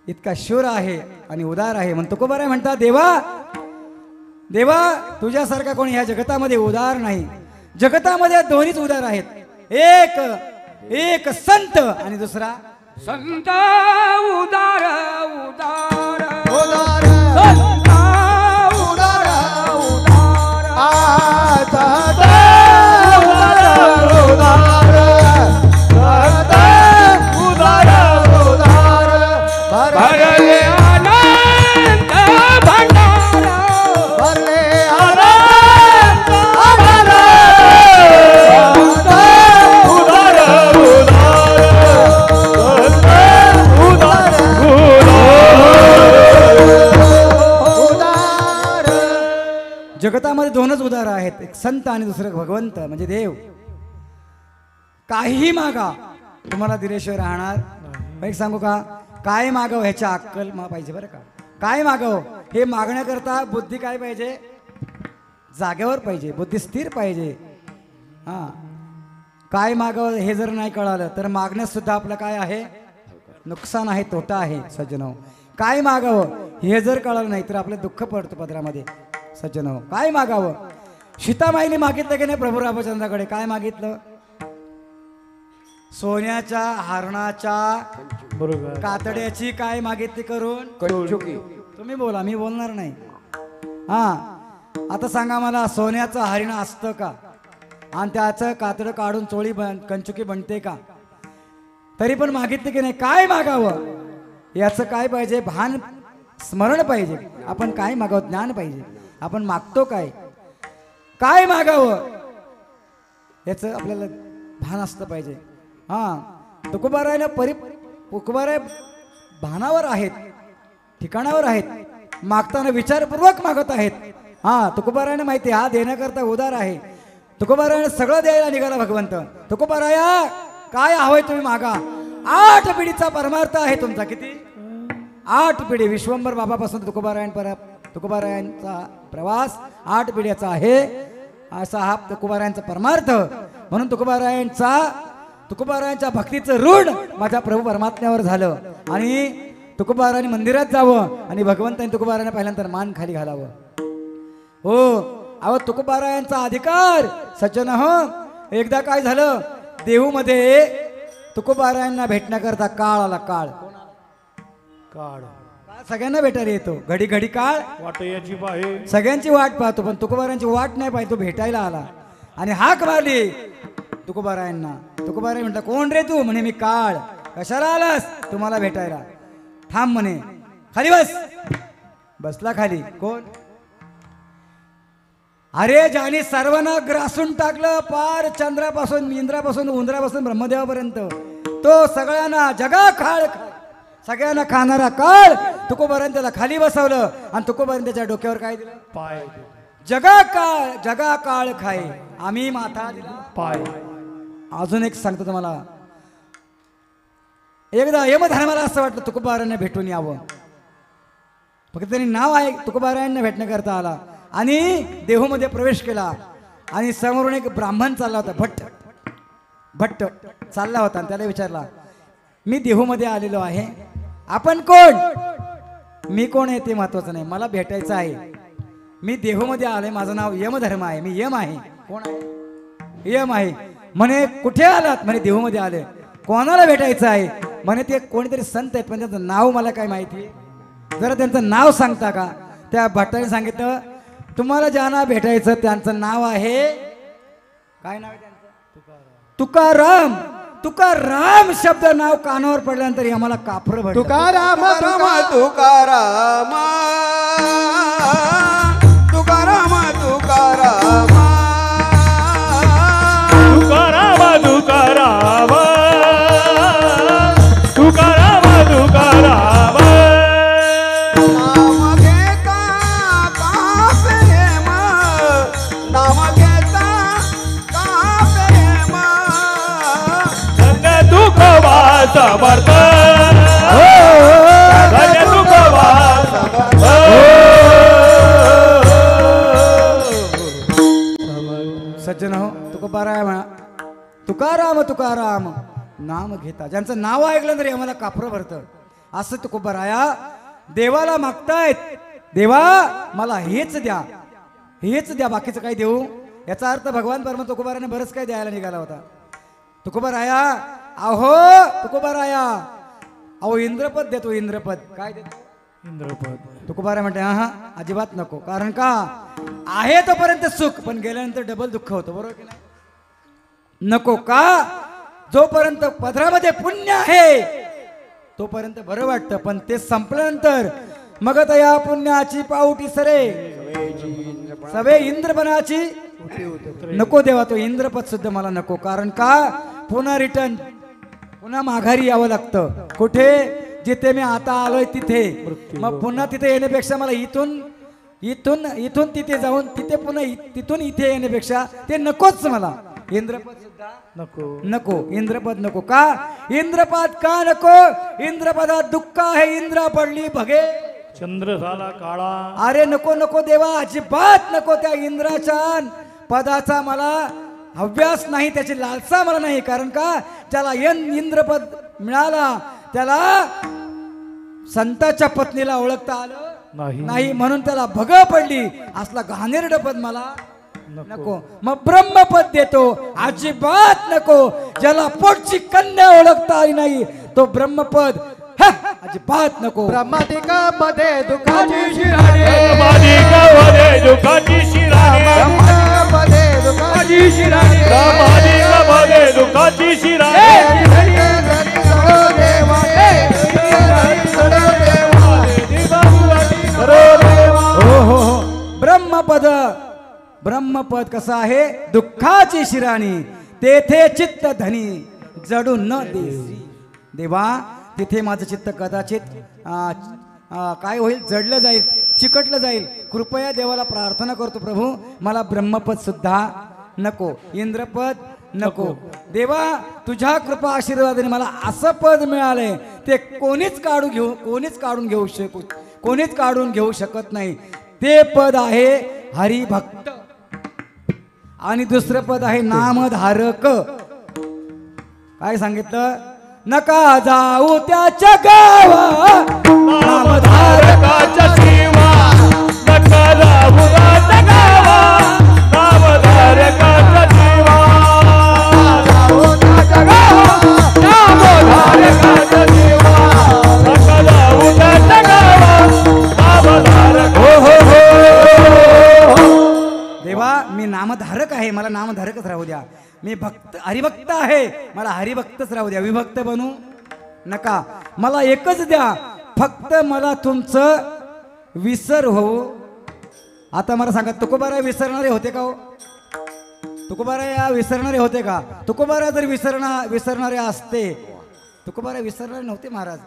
इतका शूर आहे आणि उदार आहे. म्हणतो को बरं म्हणतात, देवा देवा तुझ्यासारखा कोणी ह्या जगतामध्ये उदार नाही. जगतामध्ये दोन्हीच उदार आहेत. एक संत आणि दुसरा संत उदार उदार उदार संत उदार उदार आता उदार उदार उदार उदार भरले आनंद भंडार भरले आनंद भंडार उदार उदार. जगतामध्ये दोनच उदार आहेत. एक संत आणि दुसरं भगवंत म्हणजे देव. काही मागा तुम्हाला दिल्याशिवाय राहणार. एक सांगू का, काय मागावं ह्याच्या अक्कल पाहिजे बरं का. काय मागावं हे मागण्याकरता बुद्धी काय पाहिजे, जागेवर पाहिजे. बुद्धी स्थिर पाहिजे. हां, काय मागावं हे जर नाही कळालं तर मागण्यात सुद्धा आपलं काय आहे, नुकसान आहे, तोटा आहे. सज्जनो, काय मागावं हे जर कळालं नाही तर आपलं दुःख पडतं पदरामध्ये. सज्जनो, काय मागावं. सीतामाईने मागितलं की नाही प्रभू रामचंद्राकडे. काय मागितलं. सोन्याच्या हरणाच्या बरोबर. कातड्याची काय मागितली करून. कंचुकी. तुम्ही बोला, मी बोलणार नाही. हा, आता सांगा मला, सोन्याचं हरिण असतं का आणि त्याचं कातडं काढून चोळी कंचुकी बनते का. तरी पण मागितले की नाही. काय मागावं याचं काय पाहिजे, भान स्मरण पाहिजे. आपण काय मागावं, ज्ञान पाहिजे. आपण मागतो काय, काय मागावं याचं आपल्याला भान असतं पाहिजे. हां, तुकोबारायला तुकोबाराय भानावर आहेत, ठिकाणावर आहेत. मागताना विचारपूर्वक मागत आहेत. हां, तुकोबारायने माहिती हा देण्याकरता उदार आहे. तुकोबारायने सगळं द्यायला निघाला भगवंत. तुकोबाराया काय हवंय तुम्ही मागा. 8 पिढीचा परमार्थ आहे तुमचा. किती, 8 पिढी. विश्वंभर बाबापासून तुकोबारायांचा प्रवास 8 पिढ्याचा आहे. असा हा तुकोबारायांचा परमार्थ. म्हणून तुकोबारायांच्या भक्तीचं ऋण माझ्या प्रभू परमात्म्यावर झालं. आणि तुकोबारायांनी मंदिरात जावं आणि भगवंतांनी तुकोबारायांना पहिल्यांदा मान खाली घालावं. हो, अहो तुकोबारायांचा अधिकार. सज्जन हो, एकदा काय झालं, देहूमध्ये तुकोबारायांना भेटण्याकरता काळ आला. काळ सगळ्यांना भेटायला येतो. घडी घडी काळ वाट याची पाहे. सगळ्यांची वाट पाहतो, पण तुकोबारायांची वाट नाही पाहिजे. तो भेटायला आला आणि हाक मारली तुकोबारायांना. तुकोबाराय म्हटलं, कोण रे तू. म्हणे, मी काळ. कशाला आलास. तुम्हाला भेटायला. थांब म्हणे, खाली बस. बसला खाली. कोण. अरे ज्याने सर्वांना ग्रासून टाकलं, पार चंद्रापासून, इंद्रापासून, उंदरापासून ब्रह्मदेवापर्यंत, तो सगळ्यांना जगा खाळ, सगळ्यांना खाणारा काळ तुकोबाराने त्याला खाली बसवलं आणि तुकोबाराने त्याच्या डोक्यावर काय दिलं? पाय जगा काळ खाय आम्ही माथा दिला पाय. अजून एक सांगतो तुम्हाला, एकदा यमधर्माला असं वाटलं तुकोबारांना भेटून यावं, फक्त त्यांनी नाव आहे तुकोबारायांना भेटण्याकरता आला आणि देहूमध्ये प्रवेश केला आणि समोरून एक ब्राह्मण चालला होता, भट्ट चालला होता आणि त्याला विचारला, मी देहूमध्ये आलेलो आहे, आपण कोण? मी कोण आहे ते महत्वाचं नाही, मला भेटायचं आहे, मी देहूमध्ये आलोय, माझं नाव यमधर्म आहे, मी यम आहे. कोण आहे? यम आहे. म्हणे कुठे आलात? म्हणे देहूमध्ये आले. कोणाला भेटायचं आहे? म्हणे ते कोणीतरी संत आहेत पण त्यांचं नाव मला काय माहिती, जरा त्यांचं नाव सांगता का? त्या भट्टाने सांगितलं, तुम्हाला ज्यांना भेटायचं त्यांचं नाव आहे, काय नाव आहे त्यांचं? तुकाराम. तुकाराम शब्द नाव कानावर पडल्यानंतर आम्हाला कापर भरलं. तुकाराम तुकाराम तुकाराम तुकाराम तुकाराम तुकाराम तुकाराम तुकाराम तुकाराम. नाम घेता का प्रेम, नाम घेता का प्रेम, धन्य तुकोबा समर्थ, धन्य तुकोबा सज्जन हो, तुकाराम तुकाराम नाम घेता, ज्यांचं नाव ऐकलं तरी आम्हाला कापर भरतं. असं तुकोबाराया देवाला मागतायत, देवा मला हेच द्या, बाकीचं काय देऊ? याचा अर्थ भगवान परम तुकोबाराने बरंच काय द्यायला निघाला होता. तुकोबाराया अहो इंद्रपद देतो, इंद्रपद. काय देतो? इंद्रपद. तुकोबारा म्हणते हा अजिबात नको, कारण का आहे तोपर्यंत सुख पण गेल्यानंतर डबल दुःख होतं, बरोबर की नाही? नको का, जोपर्यंत पदरामध्ये पुण्य आहे तोपर्यंत बरं वाटतं, पण ते संपल्यानंतर मग आता या पुण्याची पावटी सरे सवे इंद्रपणाची नको देवा, तो इंद्रपद सुद्धा मला नको, कारण का पुन्हा माघारी यावं लागतं. कुठे? जिथे मी आता आलोय तिथे. मग पुन्हा तिथे येण्यापेक्षा मला इथून तिथे जाऊन तिथे पुन्हा तिथून इथे येण्यापेक्षा ते नकोच मला. इंद्रपद सुद्धा नको, इंद्रपद नको. का इंद्रपद का नको? इंद्रपदात दुःख आहे, इंद्रा पडली भगे, चंद्र झाला काळा. अरे नको देवा, अजिबात नको. त्या इंद्राच्या पदाचा मला हव्यास नाही, त्याची लालसा मला नाही, कारण का ज्याला इंद्रपद मिळाला त्याला संताच्या पत्नीला ओळखता आलं नाही, म्हणून त्याला भग पडली. असला घाणेरडं पद मला नको. मग ब्रह्मपद देतो, अजिबात नको. ज्याला पोटची कन्या ओळखता आली नाही तो ब्रह्मपद अजिबात नको. ब्रह्मादिकामध्ये दुःखाची शिराणे, ब्रह्मादिकामध्ये दुःखाची शिराणे, ब्रह्मादिकामध्ये दुःखाची शिराणे, ब्रह्मादिकामध्ये दुःखाची शिराणे. हो ब्रह्मपद कसं आहे? दुःखाची शिराणी, तेथे चित्त धनी जडू न देसी. देवा तिथे माझं चित्त कदाचित काय होईल? जडलं जाईल, चिकटलं जाईल. कृपया देवाला प्रार्थना करतो, प्रभू मला ब्रह्मपद सुद्धा नको, इंद्रपद नको. देवा तुझ्या कृपा आशीर्वादाने मला असं पद मिळालंय ते कोणीच काढून घेऊ शकत नाही. ते पद आहे हरिभक्त आणि दुसरं पद आहे नामधारक. काय सांगितलं? नका जाऊ त्याच्या गावा, नामधारकाच्या शिवा, नका जाऊ त्याच्या गावा, नामधारकाच्या शिवा, नामधारकाच्या शिवा, नका जाऊ त्याच्या गावा, नामधारक. देवा मी नामधारक आहे, मला नामधारकच राहू द्या. मी हरिभक्त आहे, मला हरिभक्तच राहू द्या. विभक्त बनू नका, मला एकच द्या, फक्त मला तुमचं विसर होऊ. आता मला सांगा, तुकोबारा विसरणारे होते का हो? तुकोबारा विसरणारे होते का? तुकोबारा जर विसरणारे असते, तुकोबारा विसरणारे नव्हते महाराज.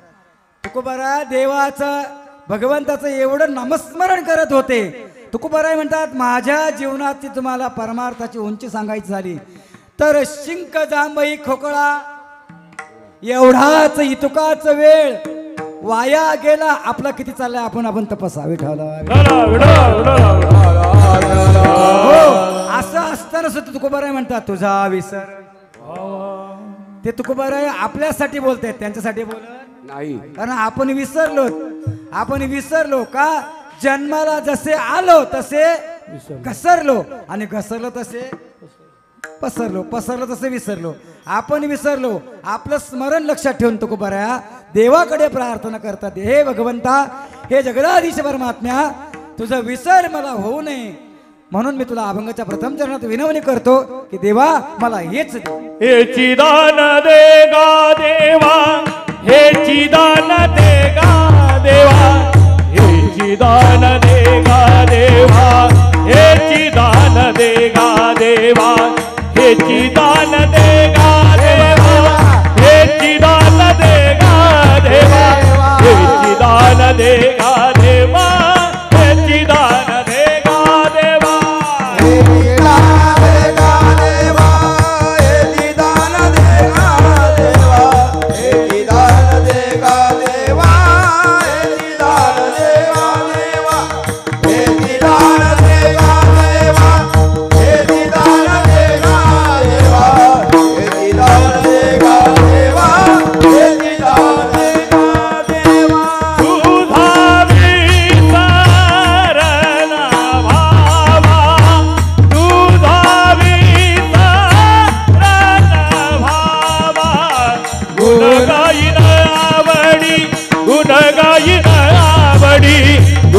तुकोबारा देवाचं भगवंताचं एवढं नामस्मरण करत होते. तुकोबाराय म्हणतात माझ्या जीवनाची तुम्हाला परमार्थाची उंची सांगायची झाली तर शिंक जांभई खोकळा एवढाच इतुकाच वेळ वाया गेला. आपला किती चाललाय आपण तपसावे ठेवला. हो असं असताना सुद्धा तुकोबाराय म्हणतात तुझा विसर. ते तुकोबाराय आपल्यासाठी बोलतायत त्यांच्यासाठी बोलत नाही. कारण आपण विसरलो का जन्माला जसे आलो तसे घसरलो आणि घसरलो तसे पसरलो तसे विसरलो. आपण विसरलो. आपलं स्मरण लक्षात ठेवून तुकोबाराया देवाकडे प्रार्थना करतात. हे भगवंता हे जगदाधीश परमात्म्या तुझा विसर मला होऊ नये म्हणून मी तुला अभंगाच्या प्रथम चरणात विनवणी करतो की देवा मला हेच दे. हेची दान दे गा देवा हेची दान दे गा देवा हेची दान दे गा देवा हेची दान दे गा देवा हेची दान दे गा देवा हेची दान दे गा देवा हेची दान दे गा देवा हेची दान दे गा देवा.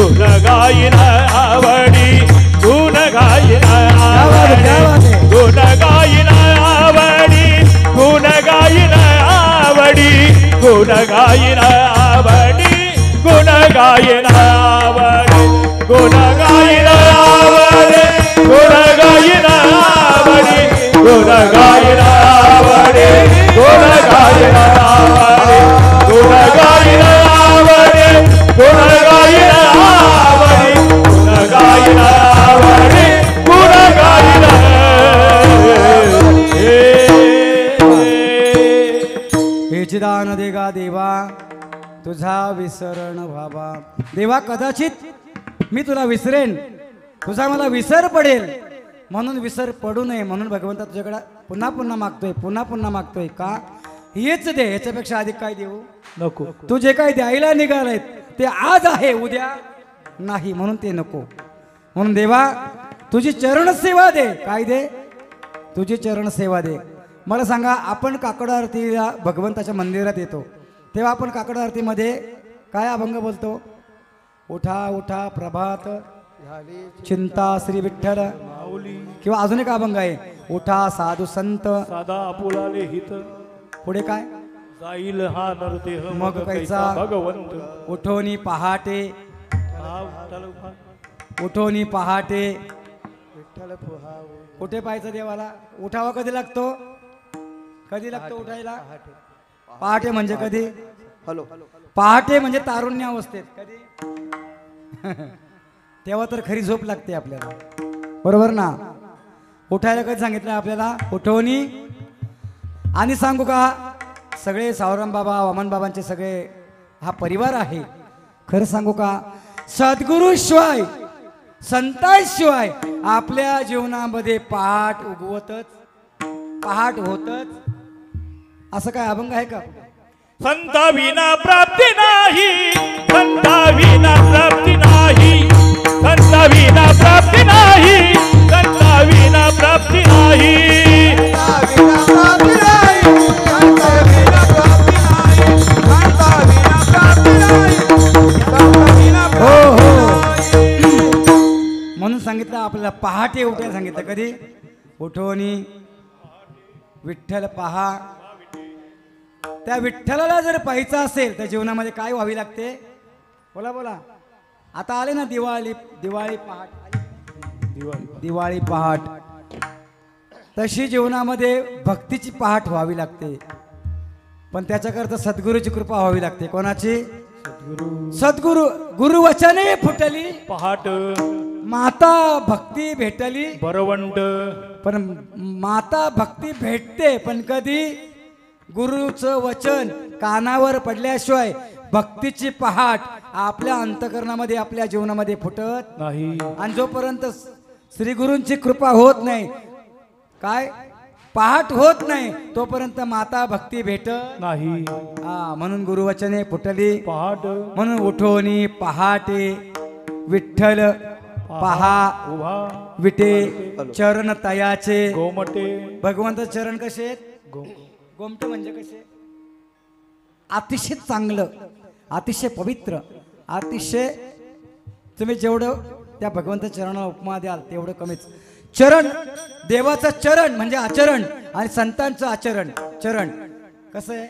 गुण गायन आवडी गुण गायन आवडी गुण गायन आवडी गुण गायन आवडी गुण गायन आवडी गुण गायन आवडी गुण गायन आवडी गुण गायन आवडी गुण गायन आवडी गुण गायन हेची दान दे गा देवा तुझा विसरण व्हावा. देवा कदाचित मी तुला विसरेन तुझा मला विसर पडेल म्हणून विसर पडू नये म्हणून भगवंता तुझ्याकडे पुन्हा पुन्हा मागतोय का हेच दे. ह्याच्यापेक्षा अधिक काय देऊ नको. तू जे काय द्यायला निघालाय ते आज आहे उद्या नाही म्हणून ते नको. म्हणून देवा तुझी चरण सेवा दे. काय दे तुझी चरण सेवा दे. मला सांगा आपण काकड आरतीला भगवंताच्या मंदिरात येतो तेव्हा आपण काकड आरतीमध्ये काय अभंग बोलतो. उठा उठा प्रभात चिंता श्री विठ्ठल किंवा अजून एक अभंग आहे उठा साधू संत साधा आपुलाले हित पुढे काय जाईल हा नरदेह मग कैसा भगवंत उठोनी पहाटे उठोनी पहाटे कुठे पाहायचं देवाला. उठावा कधी लागतो उठायला पहाटे म्हणजे कधी पहाटे म्हणजे तारुण्य अवस्थेत कधी तेव्हा तर खरी झोप लागते आपल्याला बरोबर ना. उठायला कधी सांगितलं आपल्याला उठवणी. आणि सांगू का सगळे सावराम बाबा वामन बाबांचे सगळे हा परिवार आहे. खरं सांगू का सद्गुरु शिवाय संतांशिवाय आपल्या जीवनामध्ये पहाट होतच असं काय अभंग आहे का. संता विना प्राप्ती नाही संता विना प्राप्ती नाही संता विना प्राप्ती नाही संता विना प्राप्ती नाही म्हणून सांगितलं आपल्याला पहाटे उठायला सांगितलं. कधी उठवणी विठ्ठल पहा. त्या विठ्ठलाला जर पाहायचं असेल तर जीवनामध्ये काय व्हावी लागते बोला. आता आले ना दिवाळी पहाट तशी जीवनामध्ये भक्तीची पहाट व्हावी लागते. पण त्याच्याकरता सद्गुरूची कृपा व्हावी लागते. कोणाची सद्गुरु गुरुवचने फुटली, पहाट माता भक्ती भेटली. बरवंट पण माता भक्ती भेटते, पण कधी गुरुचं वचन कानावर पडल्याशिवाय भक्तीची पहाट आपल्या अंतकरणामध्ये आपल्या जीवनामध्ये फुटत नाही. आणि जोपर्यंत श्री गुरूंची कृपा होत नाही, काय पहाट होत नाही, तोपर्यंत माता भक्ती भेटत नाही. म्हणून गुरुवचने फुटली, पहाट म्हणून उठवणी पहाटे विठ्ठल पहा उभा विटे चरण तयाचे. गोमटे भगवंत चरण कसे आहेत? गोमटे म्हणजे कसे? अतिशय चांगलं, अतिशय पवित्र, अतिशय तुम्ही जेवढं त्या भगवंत चरणाला उपमा द्याल तेवढं कमीच. चरण देवाचं चरण म्हणजे आचरण आणि संतांचं आचरण चरण कसं आहे?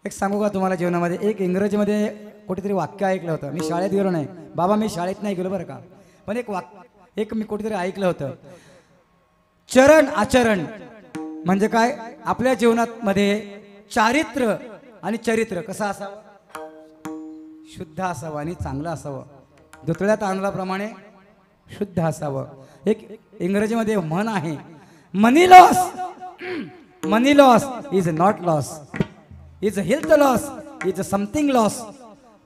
एक सांगू का तुम्हाला जीवनामध्ये? एक इंग्रजीमध्ये कुठेतरी वाक्य ऐकलं होतं. मी शाळेत गेलो नाही बाबा, मी शाळेत नाही गेलो बरं का, पण एक मी कुठेतरी ऐकलं होतं. चरण आचरण म्हणजे काय? आपल्या जीवनात मध्ये चारित्र्य आणि चरित्र कसं असावं? शुद्ध असावं आणि चांगलं असावं. धुतळ्या तांदळाप्रमाणे शुद्ध असावं. एक इंग्रजीमध्ये म्हण आहे, money loss is not loss, is health loss, is something loss,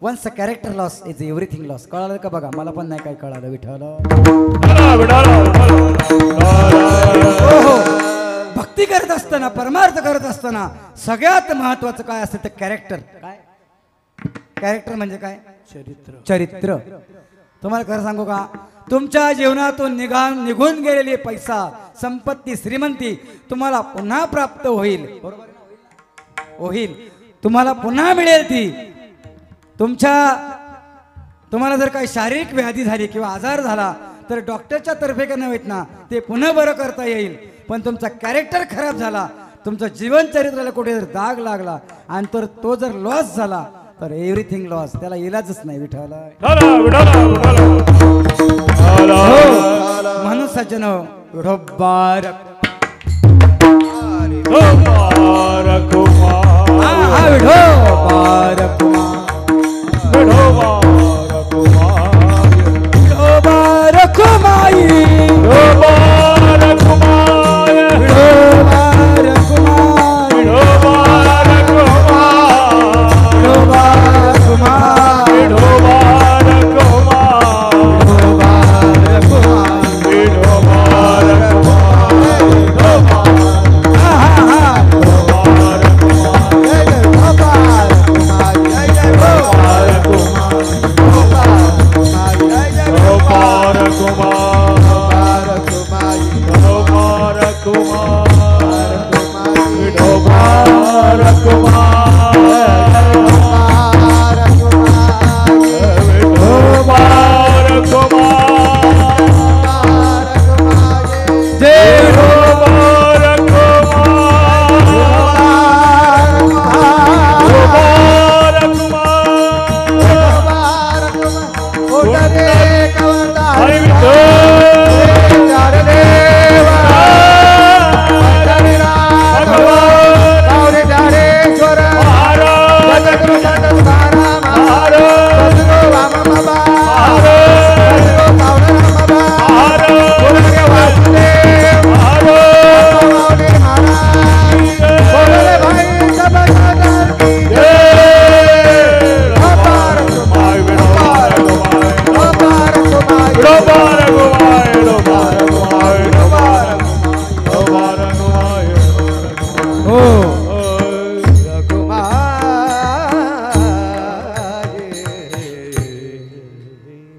once a character loss is everything loss. कळालं का? बघा मला पण नाही काय कळालं. विठ्ठल भक्ती करत असताना, परमार्थ करत असताना सगळ्यात महत्वाचं काय असतं ते कॅरेक्टर. काय कॅरेक्टर म्हणजे काय? चरित्र. तुम्हाला खरं सांगू का, तुमच्या जीवनातून निघून गेलेली पैसा, संपत्ती, श्रीमंती तुम्हाला पुन्हा प्राप्त होईल. बरोबर होईल, तुम्हाला पुन्हा मिळेल ती. तुम्हाला जर काही शारीरिक व्याधी झाली किंवा आजार झाला तर डॉक्टरच्या तर्फे का नव्हेत ना, ते पुन्हा बरं करता येईल. पण तुमचा कॅरेक्टर खराब झाला, तुमचं जीवन चरित्राला कुठे जर दाग लागला आणि तर तो जर लॉस झाला तर एव्हरीथिंग लॉस, त्याला इलाजच नाही. विठाला म्हणून सज्जन विठोबारक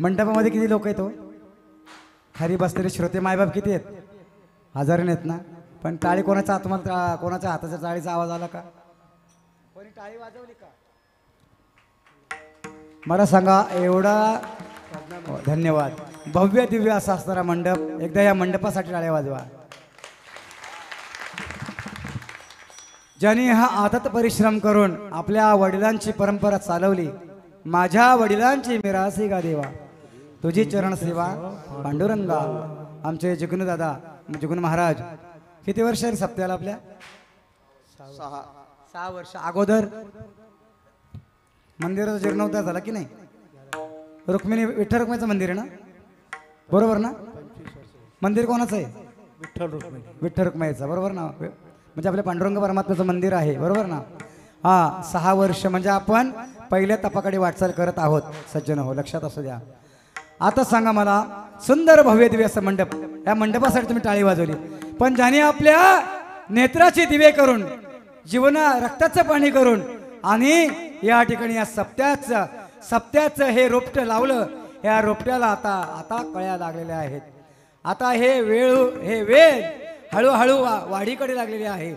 मंडपामध्ये किती लोक आहेत? खाली बसलेले श्रोते मायबाप किती आहेत? हजाराने आहेत ना. पण टाळी कोणाचा आत्मा, कोणाच्या हाताच्या टाळीचा आवाज आला का? कोणी टाळी वाजवली का? मला सांगा. एवढा धन्यवाद. भव्य दिव्य असा असणारा मंडप, एकदा या मंडपासाठी टाळ्या वाजवा. ज्यांनी हा आदत परिश्रम करून आपल्या वडिलांची परंपरा चालवली. माझ्या वडिलांची मिरासी गा देवा, तुझी चरण सेवा पांडुरंगा. आमचे जुगनू दादा, जुगनू महाराज किती वर्ष आहे सप्त्याला आपल्या? 6 वर्ष अगोदर मंदिराचा जीर्णोद्धार झाला की नाही? रुक्मिणी विठ्ठल रुक्मिणीचं मंदिर आहे ना, बरोबर ना? मंदिर कोणाचं आहे? विठ्ठल रुक्मिणीचं, बरोबर ना? म्हणजे आपल्या पांडुरंग परमात्म्याचं मंदिर आहे, बरोबर ना? हा, 6 वर्ष म्हणजे आपण पहिल्या तपाकडे वाटचाल करत आहोत सज्जन हो, लक्षात असू द्या. आता सांगा मला, सुंदर भव्य दिव्य असं मंडप, या मंडपासाठी तुम्ही टाळी वाजवली, पण ज्याने आपल्या नेत्राचे दिवे करून जीवना रक्ताचं पाणी करून आणि या ठिकाणी या सप्त्याचं हे रोपटं लावलं, या रोपट्याला आता कळ्या लागलेल्या आहेत. आता हे वेळ हळूहळू वाढीकडे लागलेली आहे.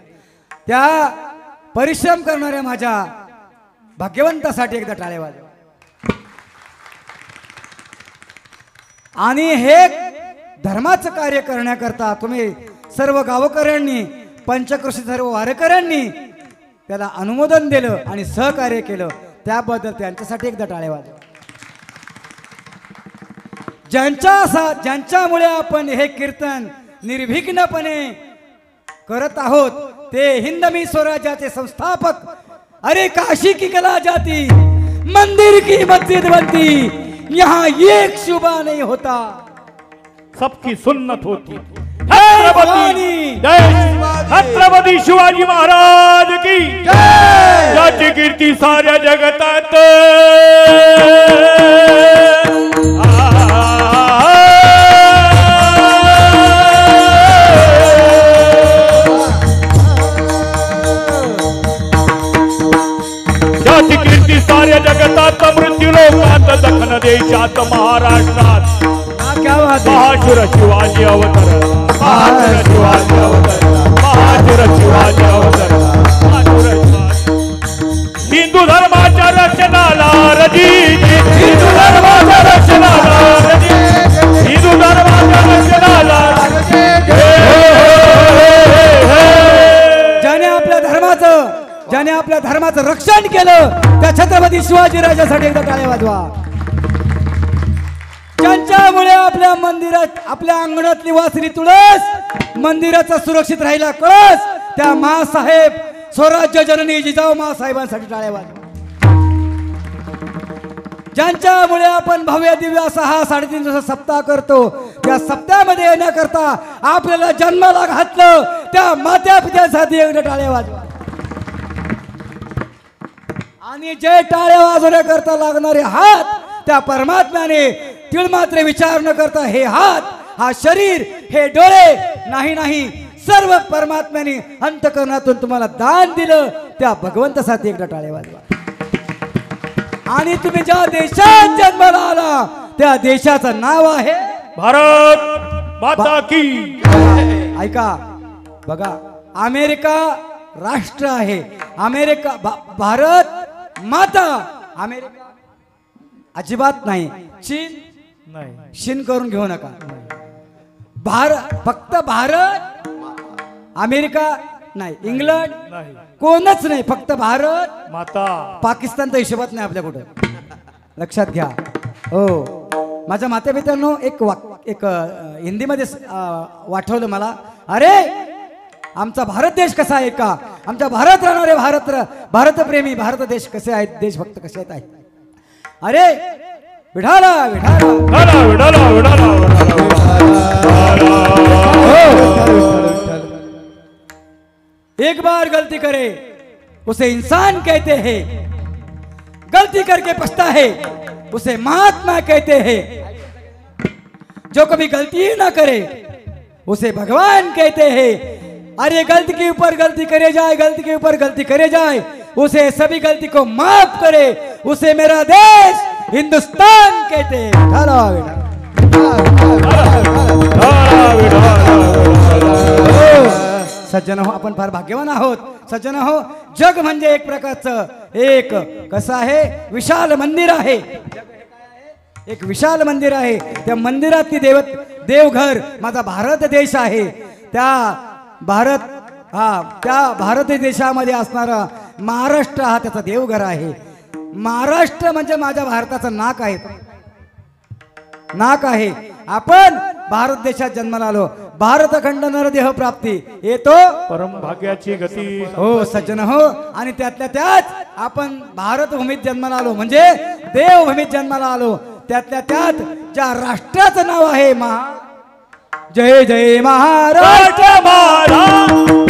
त्या परिश्रम करणाऱ्या माझ्या भाग्यवंतासाठी एकदा टाळे वाजवा. आणि हे धर्माचं कार्य करण्याकरता तुम्ही सर्व गावकऱ्यांनी, पंचकृषी सर्व वारकऱ्यांनी त्याला अनुमोदन दिलं आणि सहकार्य केलं, त्याबद्दल त्यांच्यासाठी एकदा टाळे वाजवा. ज्यांच्यामुळे आपण हे कीर्तन निर्विघ्नपणे करत आहोत ते हिंदमी स्वराज्याचे संस्थापक, अरे काशी की कला जाती, मंदिर की मस्जिद बनती, यहाँ एक शुबा नहीं होता, सबकी सुन्नत होती. भवानी छत्रपती शिवाजी महाराज की ज्याची कीर्ती साऱ्या जगतात. ज्याची कीर्ती साऱ्या जगतात, मृत्यू लोकात, दखन देशात, महाराष्ट्रात महाशूर शिवाजी अवतरला, महाशूर शिवाजी अवतरला, महाशूर शिवाजी अवतरला, महाशूर हिंदू धर्माच्या रक्षणाला रजी, हिंदू धर्माच्या रक्षणाला रजी, हिंदू धर्माच्या रक्षणाला ज्याने आपल्या धर्माचं रक्षण केलं त्या छत्रपती शिवाजी राजासाठी एकदा टाळ्या वाजवा. ज्यांच्यामुळे आपल्या मंदिरात, आपल्या अंगणातली वासरी तुळस मंदिराचा सुरक्षित राहिला कळस, त्या मासाहेब स्वराज्य जननी जिजाऊ मासाहेबांसाठी टाळ्या वाजवा. ज्यांच्यामुळे आपण भव्य दिव्य असा हा 3.5 दिवस सप्ताह करतो, त्या सप्ताहामध्ये येण्याकरता आपल्याला जन्माला घातलं त्या मात्या पित्यासाठी एकदा टाळ्या वाजवा. आणि जे टाळ्या वाजवण्याकरता लागणारे हात, त्या परमात्म्याने तीळ मात्र विचार न करता हे हात, हा शरीर, हे डोळे नाही सर्व परमात्म्याने अंतःकरणातून तुम्हाला दान दिलं, त्या भगवंतासाठी एकदा टाळ्या वाजवा. आणि तुम्ही ज्या देशात जन्माला आला त्या देशाचं नाव आहे भारत माता की. ऐका बघा, अमेरिका राष्ट्र आहे, अमेरिका भारत माता, अमेरिका अजिबात नाही, चीन नाही, शिन करून घेऊ नका. फक्त भारत, अमेरिका नाही, इंग्लंड नाही, कोणच नाही, फक्त भारत माता. पाकिस्तानचा हिशोबात नाही आपल्या कुठं, लक्षात घ्या. हो, माझ्या माता पित्यांनो एक हिंदीमध्ये वाटवलं मला, अरे आमचा भारत देश कसा आहे का, आमच्या भारत राहणारे भारतप्रेमी भारत देश कसे आहेत, देशभक्त कसे आहेत. अरे विठाला विठाला विडाला विडाला एक बार गलती करे उसे इंसान कहते हैं, गलती करके पछता है उसे महात्मा कहते हैं, जो कभी गलती ही ना करे उसे भगवान कहते हैं. अरे गलती के ऊपर गलती करे जाए, गलती के ऊपर गलती करे जाए, उसे सभी गलती को माफ करे, उसे मेरा देश हिंदुस्तान कहते हैं. सज्जन हो, आपण फार भाग्यवान आहोत. सज्जन हो, जग म्हणजे एक प्रकारचं एक कसं आहे, विशाल मंदिर आहे, एक विशाल मंदिर आहे. त्या मंदिरातली देवघर माझा भारत देश आहे. त्या भारत देशामध्ये असणारा महाराष्ट्र हा त्याचा देवघर आहे. महाराष्ट्र म्हणजे माझ्या भारताचं नाक आहे. आपण भारत देशात जन्माला आलो. भारतखंड नरदेह प्राप्ती येतो परम भाग्याची गती हो सज्जन हो. आणि त्यातल्या त्यात आपण भारत भूमीत जन्माला आलो म्हणजे देवभूमीत जन्माला आलो. त्यातल्या त्यात ज्या राष्ट्राचं नाव आहे जय जय महाराष्ट्र राष्ट्रमाला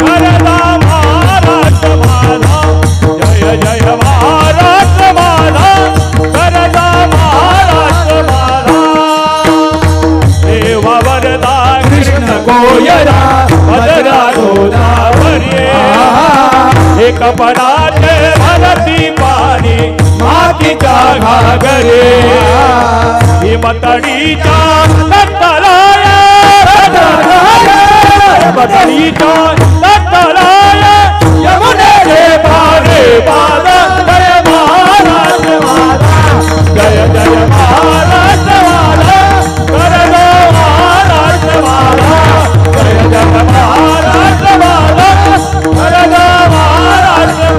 करदा महाराष्ट्र माला जय जय महाराष्ट्र माला करदा महाराष्ट्र माला देवा वरदा कृष्ण गोयरा भद्रा गोदावरी एक पडाचे भरती पाणी मातीच्या घागरे हिमतडीच्या तलाया बदलीचा तलाय यमुनेचे पारे पाद जय महाराष्ट्र माला जय जय महाराष्ट्र माला करदा महाराष्ट्र माला जय जय महाराष्ट्र माला करदा महाराष्ट्र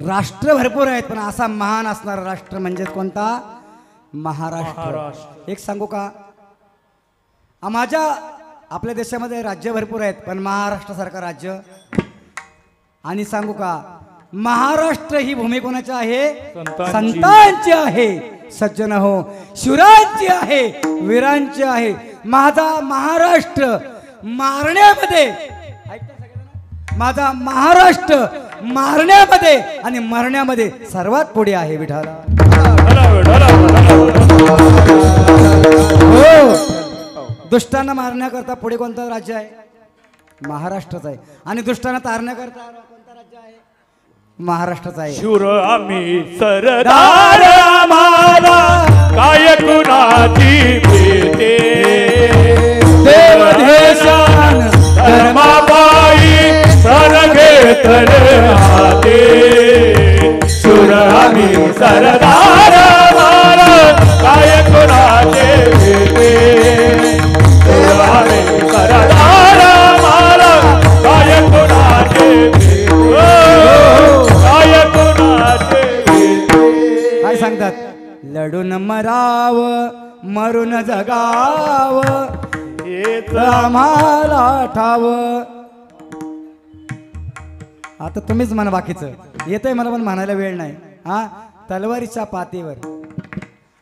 राष्ट्र भरपूर आहेत पण असा महान असणारा राष्ट्र म्हणजे कोणता महाराष्ट्र. एक सांगू का आपल्या देशामध्ये राज्य भरपूर आहेत पण महाराष्ट्रासारखं राज्य आणि सांगू का महाराष्ट्र ही भूमी कोणाची आहे संतांची आहे सज्जन हो शूरांची आहे वीरांची आहे. माझा महाराष्ट्र मारण्यामध्ये माझा महाराष्ट्र मारण्यामध्ये आणि मरण्यामध्ये सर्वात पुढे आहे विठाला. हो दुष्टांना मारण्याकरता पुढे कोणतं राज्य आहे महाराष्ट्रच आहे आणि दुष्टांना तारण्याकरता कोणतं राज्य आहे महाराष्ट्रच आहे. शूर आम्ही सरदार आम्हाला काय कुणाची भीती देवदेशान धर्मापायी सरगेतले हाते शूर आम्ही सरदार आम्हाला काय कुणाची भीती शूर आम्ही सरदार आम्हाला काय कुणाची भीती काय कुणाची भीती. काय सांगतात लढून मराव मरून जगाव हेच आम्हाला ठाव. आता तुम्हीच म्हणा बाकीचं येतंय मला पण म्हणायला वेळ नाही. हा तलवारीच्या पातीवर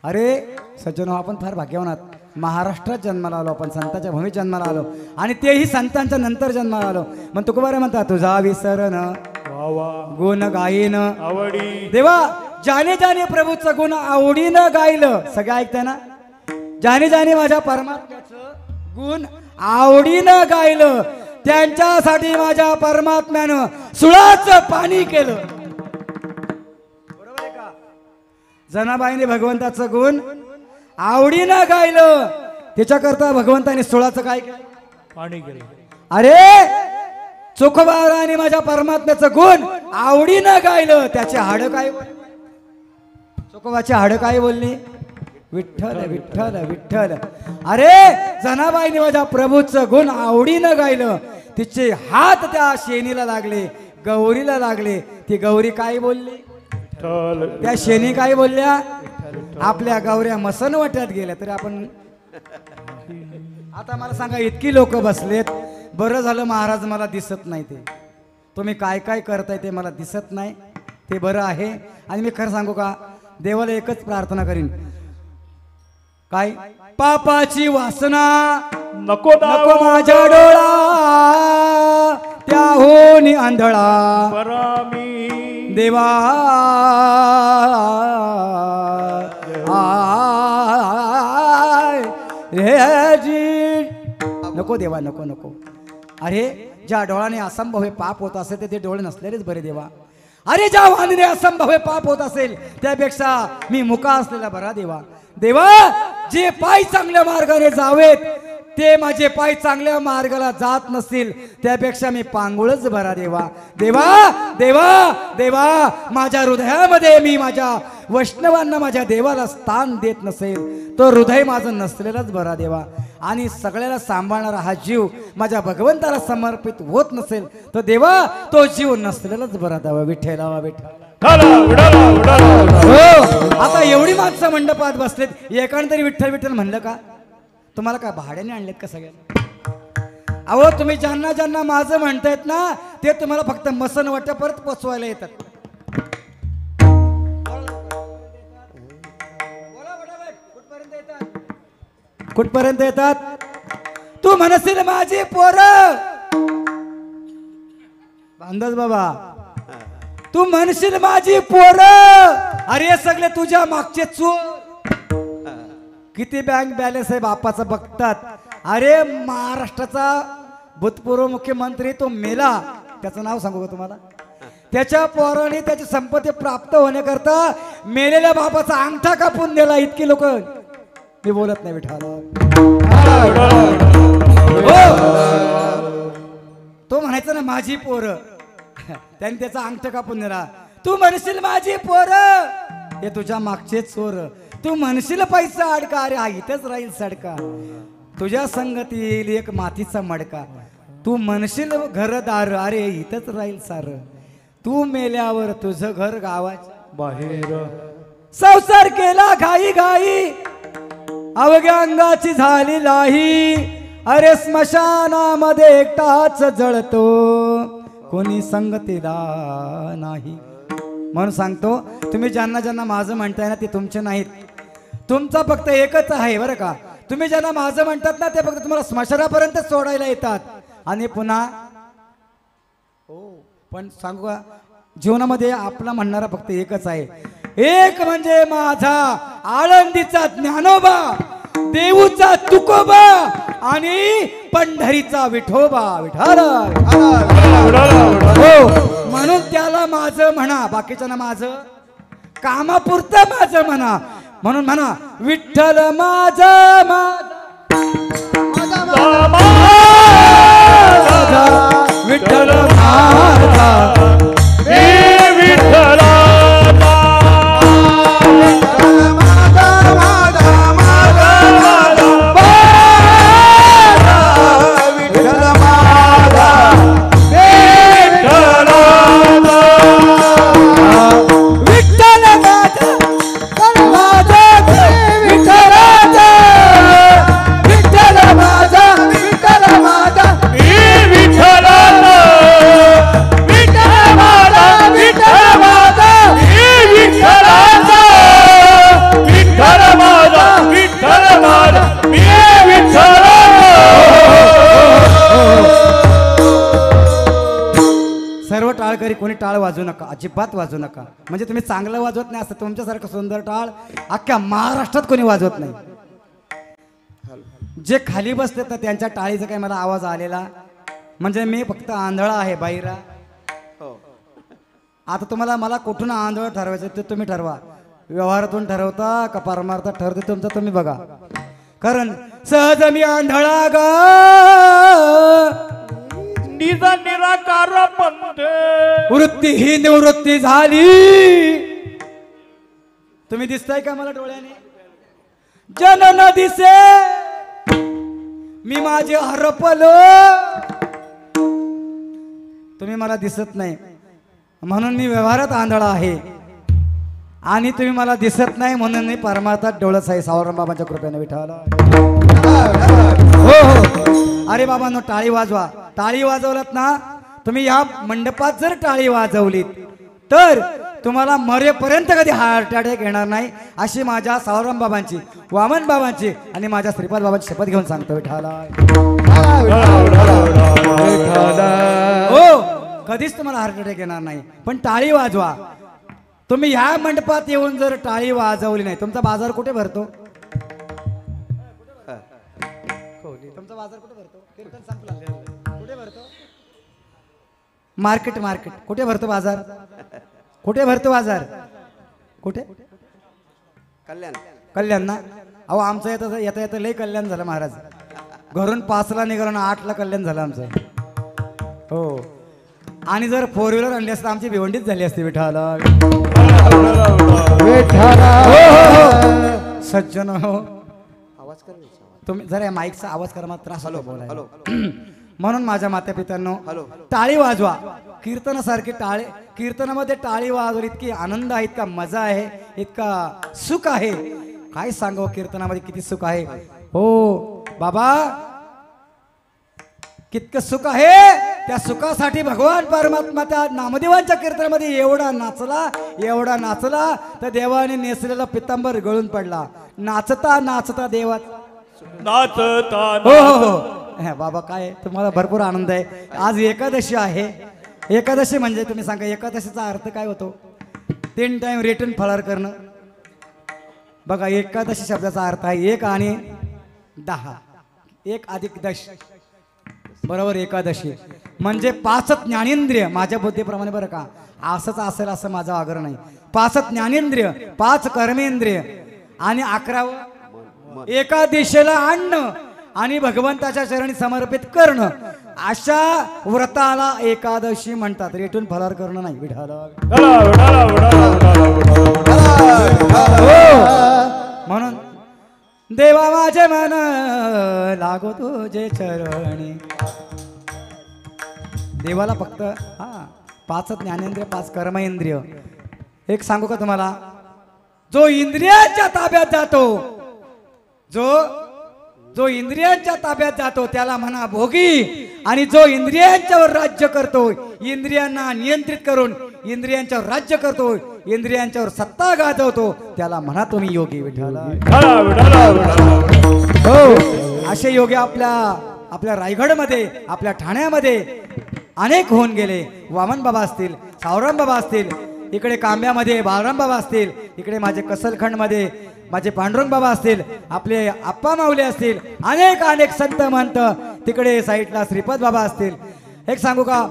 अरे सज्जनो आपण फार भाग्यवान आहात. महाराष्ट्रात जन्माला आलो आपण संतांच्या भूमीत जन्माला आलो आणि तेही संतांच्या नंतर जन्माला आलो. मग तुकोबारे म्हणतात तुझा विसरण गुण गाईन आवडी देवा जाने जाने प्रभूचं गुण आवडीनं गायलं. सगळं ऐकताय ना जाने जाने माझ्या परमात्म्याचं गुण आवडीनं गायलं त्यांच्यासाठी माझ्या परमात्म्यानं सुळाचं पाणी केलं. बरोबर आहे का जनाबाईने भगवंताचं गुण आवडीनं गायलं त्याच्याकरता भगवंताने सुळाचं काय केलं पाणी केलं. अरे चोखोबाराने माझ्या परमात्म्याचं गुण आवडीनं गायलं त्याचे हाड काय चोखोबाचे हाड काय बोलली विठ्ठल विठ्ठल विठ्ठल. अरे जनाबाईने माझ्या प्रभूचं गुण आवडीनं गायलं तिचे हात त्या शेणीला लागले गौरीला लागले. ती गौरी काय बोलली त्या शेणी काय बोलल्या आपल्या गौऱ्या मसनवट्यात गेल्या. तरी आपण आता मला सांगा इतकी लोक बसलेत बरं झालं महाराज मला दिसत नाही ते तुम्ही काय काय करताय ते मला दिसत नाही ते बरं आहे. आणि मी खरं सांगू का देवाला एकच प्रार्थना करीन काय पापाची वासना नको नको माझ्या डोळा त्याहून आंधळा परामी देवा नको देवा नको नको. अरे ज्या डोळ्याने असंभव्य पाप होत असेल ते डोळे नसलेलेच बरे देवा. अरे ज्या वाणीने असंभव्य पाप होत असेल त्यापेक्षा मी मुका असलेला बरा देवा. देवा जे पाय चांगल्या मार्गाने जावेत ते माझे पाय चांगल्या मार्गाला जात नसतील त्यापेक्षा मी पांगुळच भरा देवा. देवा देवा देवा माझ्या हृदयामध्ये मी माझ्या वैष्णवांना माझ्या देवाला स्थान देत नसेल तो हृदय माझं नसलेलाच बरा देवा. आणि सगळ्याला सांभाळणारा हा जीव माझ्या भगवंताला समर्पित होत नसेल तर देवा तो जीव नसलेलाच बरा देवा. विठ्ठला विठ्ठल. हो, आता एवढी माणसं मंडपात बसलेत एकाने तरी विठ्ठल विठ्ठल म्हणलं का? तुम्हाला काय भाड्याने आणलेत का सगळ्यांना? अहो तुम्ही ज्यांना ज्यांना माझं म्हणतायत ना ते तुम्हाला फक्त मसन वाट्या परत पोचवायला येतात. कुठपर्यंत येतात? तू म्हणशील माझी पोरं अंदाज बाबा, तू म्हणशील माझी पोरं, अरे सगळे तुझ्या मागचे चोर. किती बँक बॅलन्स आहे बापाचा बघतात. अरे महाराष्ट्राचा भूतपूर्व मुख्यमंत्री तो मेला, त्याचं नाव सांगू का तुम्हाला? त्याच्या पोराने त्याची संपत्ती प्राप्त होण्याकरता मेलेल्या बापाचा अंगठा कापून दिला. इतकी लोक मी बोलत नाही विठाला. तो म्हणायचा ना माझी पोरं, त्याने त्याचा अंगठा कापून दिला. तू म्हणशील माझी पोरं, हे तुझ्या मागचे चोर. तू म्हणशील पैसा अडका, अरे हा इथंच राहील सडका. तुझ्या संगत येईल एक मातीचा मडका. तू म्हणशील घरदार, अरे इथंच राहील सार. तू मेल्यावर तुझं घर गावाच्या बाहेर. संसार केला घाई घाई, अवघ्या अंगाची झाली लाही. अरे स्मशानामध्ये एकटाच जळतो, कोणी संगतीला नाही. म्हणून सांगतो तुम्ही ज्यांना ज्यांना माझं म्हणताय ना ते तुमचे नाहीत. तुमचा फक्त एकच आहे बरं का. तुम्ही ज्यांना माझं म्हणतात ना ते फक्त तुम्हाला स्मशानापर्यंत सोडायला येतात आणि पुन्हा पण सांगू का जीवनामध्ये आपला म्हणणारा फक्त एकच आहे. एक म्हणजे माझा आळंदीचा ज्ञानोबा, देऊचा तुकोबा आणि पंढरीचा विठोबा. विठाला हो, म्हणून त्याला माझं म्हणा, बाकीच्यांना माझं कामापुरतं माझं म्हणा. म्हणून म्हणा विठ्ठल माझा विठ्ठल माझा कोणी टाळ वाजवू नका, अजिबात वाजवू नका. म्हणजे तुम्ही चांगलं वाजवत नाही असं तुमच्यासारखं सुंदर टाळ अख्ख्या महाराष्ट्रात कोणी वाजवत नाही. जे खाली बसले तर त्यांच्या टाळीचा काही मला आवाज आलेला म्हणजे मी फक्त आंधळा आहे बाईरा. आता तुम्हाला मला कुठून आंधळ ठरवायचं ते तुम्ही ठरवा. व्यवहारातून ठरवता का परमार्थात ठरवते तुमचं तुम्ही बघा. कारण सहज मी आंधळा ग निजा निराकार पंथ, वृत्ती ही निवृत्ती झाली. तुम्ही दिसताय का मला डोळ्याने? जन न दिसे मी माझे हरपलो, तुम्ही मला दिसत नाही म्हणून मी व्यवहारात आंधळा आहे आणि तुम्ही मला दिसत नाही म्हणून मी परमार्थात डोळस आहे. सावरम बाबांच्या कृपेने विठाला. हो हो, अरे बाबांनो टाळी वाजवा. टाळी वाजवलात ना तुम्ही या मंडपात जर टाळी वाजवलीत तर तुम्हाला मरेपर्यंत कधी हार्ट अटॅक येणार नाही अशी माझ्या सावरम बाबांची, वामन बाबांची आणि माझ्या श्रीपाद बाबांची शपथ घेऊन सांगतो विठाला. हो, कधीच तुम्हाला हार्ट अटॅक येणार नाही. पण टाळी वाजवा. तुम्ही ह्या मंडपात येऊन जर टाळी वाजवली नाही, तुमचा बाजार कुठे भरतो? तुमचा बाजार कुठे भरतो? कीर्तन संपला कुठे भरतो? मार्केट. मार्केट कुठे भरतो? बाजार कुठे भरतो? बाजार कुठे? कल्याण. कल्याण ना. अहो आमचं येतं येता येतं लय कल्याण झालं महाराज. घरून 5ला निघालो ना 8ला कल्याण झालं आमचं. हो, आणि जर फोर व्हीलर आणली असती तर आमची भिवंडीच झाली असती विठाला. सज्जन हो, आवाज कर ना. तुम्ही जरा या माईकचा आवाज करा, मला त्रास होतो बोलायला. हॅलो म्हणून माझ्या माता पित्यांनो हॅलो. टाळी वाजवा. कीर्तनासारखी कीर्तनामध्ये टाळी वाजवली इतकी आनंद आहे, इतका मजा आहे, इतका सुख आहे. काय सांगावं कीर्तनामध्ये किती सुख आहे. हो बाबा, कितकं सुख आहे. त्या सुखासाठी भगवान परमात्मा त्या नामदेवांच्या कीर्तनामध्ये एवढा नाचला तर देवाने नेसलेला पितांबर गळून पडला. नाचता नाचता देवा नाचता हो बाबा, काय तुम्हाला भरपूर आनंद आहे. आज एकादशी आहे. एकादशी म्हणजे तुम्ही सांगा एकादशीचा अर्थ काय होतो? 3 टाइम रिटर्न फराळ करणं. बघा, एकादशी शब्दाचा अर्थ आहे 1 आणि 10, 1 अधिक 10 बरोबर एकादशी. म्हणजे 5 ज्ञानेंद्रिय माझ्या बुद्धीप्रमाणे, बरं का, असंच असेल असं माझा आग्रह नाही. 5 ज्ञानेंद्रिय, 5 कर्मेंद्रिय आणि 11वं एका दिशेला आणणं आणि भगवंताच्या चरणी समर्पित करणं. अशा व्रताला एकादशी म्हणतात. रेटून फरार करणं नाही. विठाला म्हणून देवा माझे मन लागो तुझे चरणी. देवाला फक्त 5 ज्ञानेंद्रिय, 5 कर्मेंद्रिय. एक सांगू का तुम्हाला, जो इंद्रियांच्या ताब्यात जातो, जो इंद्रियांच्या ताब्यात जातो त्याला म्हणा भोगी. आणि जो इंद्रियांच्यावर राज्य करतो, इंद्रियांना नियंत्रित करून इंद्रियांच्यावर राज्य करतो, इंद्रियांच्यावर सत्ता गाजवतो, त्याला म्हणा तुम्ही योगी. विठाला हो, असे योगी आपल्या रायगडमध्ये, आपल्या ठाण्यामध्ये अनेक होऊन गेले. वामन बाबा असतील, सावराम बाबा असतील, इकडे कांब्यामध्ये बाळराम बाबा असतील, इकडे माझे कसलखंडमध्ये माझे पांडुरंग बाबा असतील, आपले आप्पा माऊली असतील, अनेक संत महंत तिकडे साईडला श्रीपद बाबा असतील. एक सांगू का,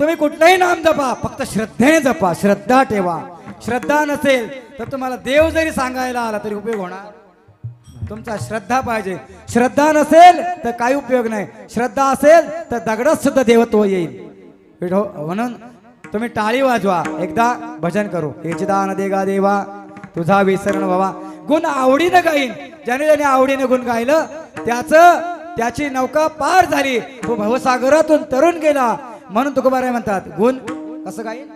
तुम्ही कुठलंही नाम जपा, फक्त श्रद्धेने जपा, श्रद्धा ठेवा. श्रद्धा नसेल तर तुम्हाला देव जरी सांगायला आला तरी उपयोग होणार. तुमचा श्रद्धा पाहिजे. श्रद्धा नसेल तर काही उपयोग नाही. श्रद्धा असेल तर दगडात सुद्धा देवत्व येईल. म्हणून तुम्ही टाळी वाजवा, एकदा भजन करू. हेची दान देगा देवा, तुझा विसरण व्हावा. गुण आवडीनं गाईन. ज्याने आवडीने गुण गायलं त्याची नौका पार झाली, तो भवसागरातून तरुण गेला. म्हणून तुकोबाराय म्हणतात, गुण कसं गाईन?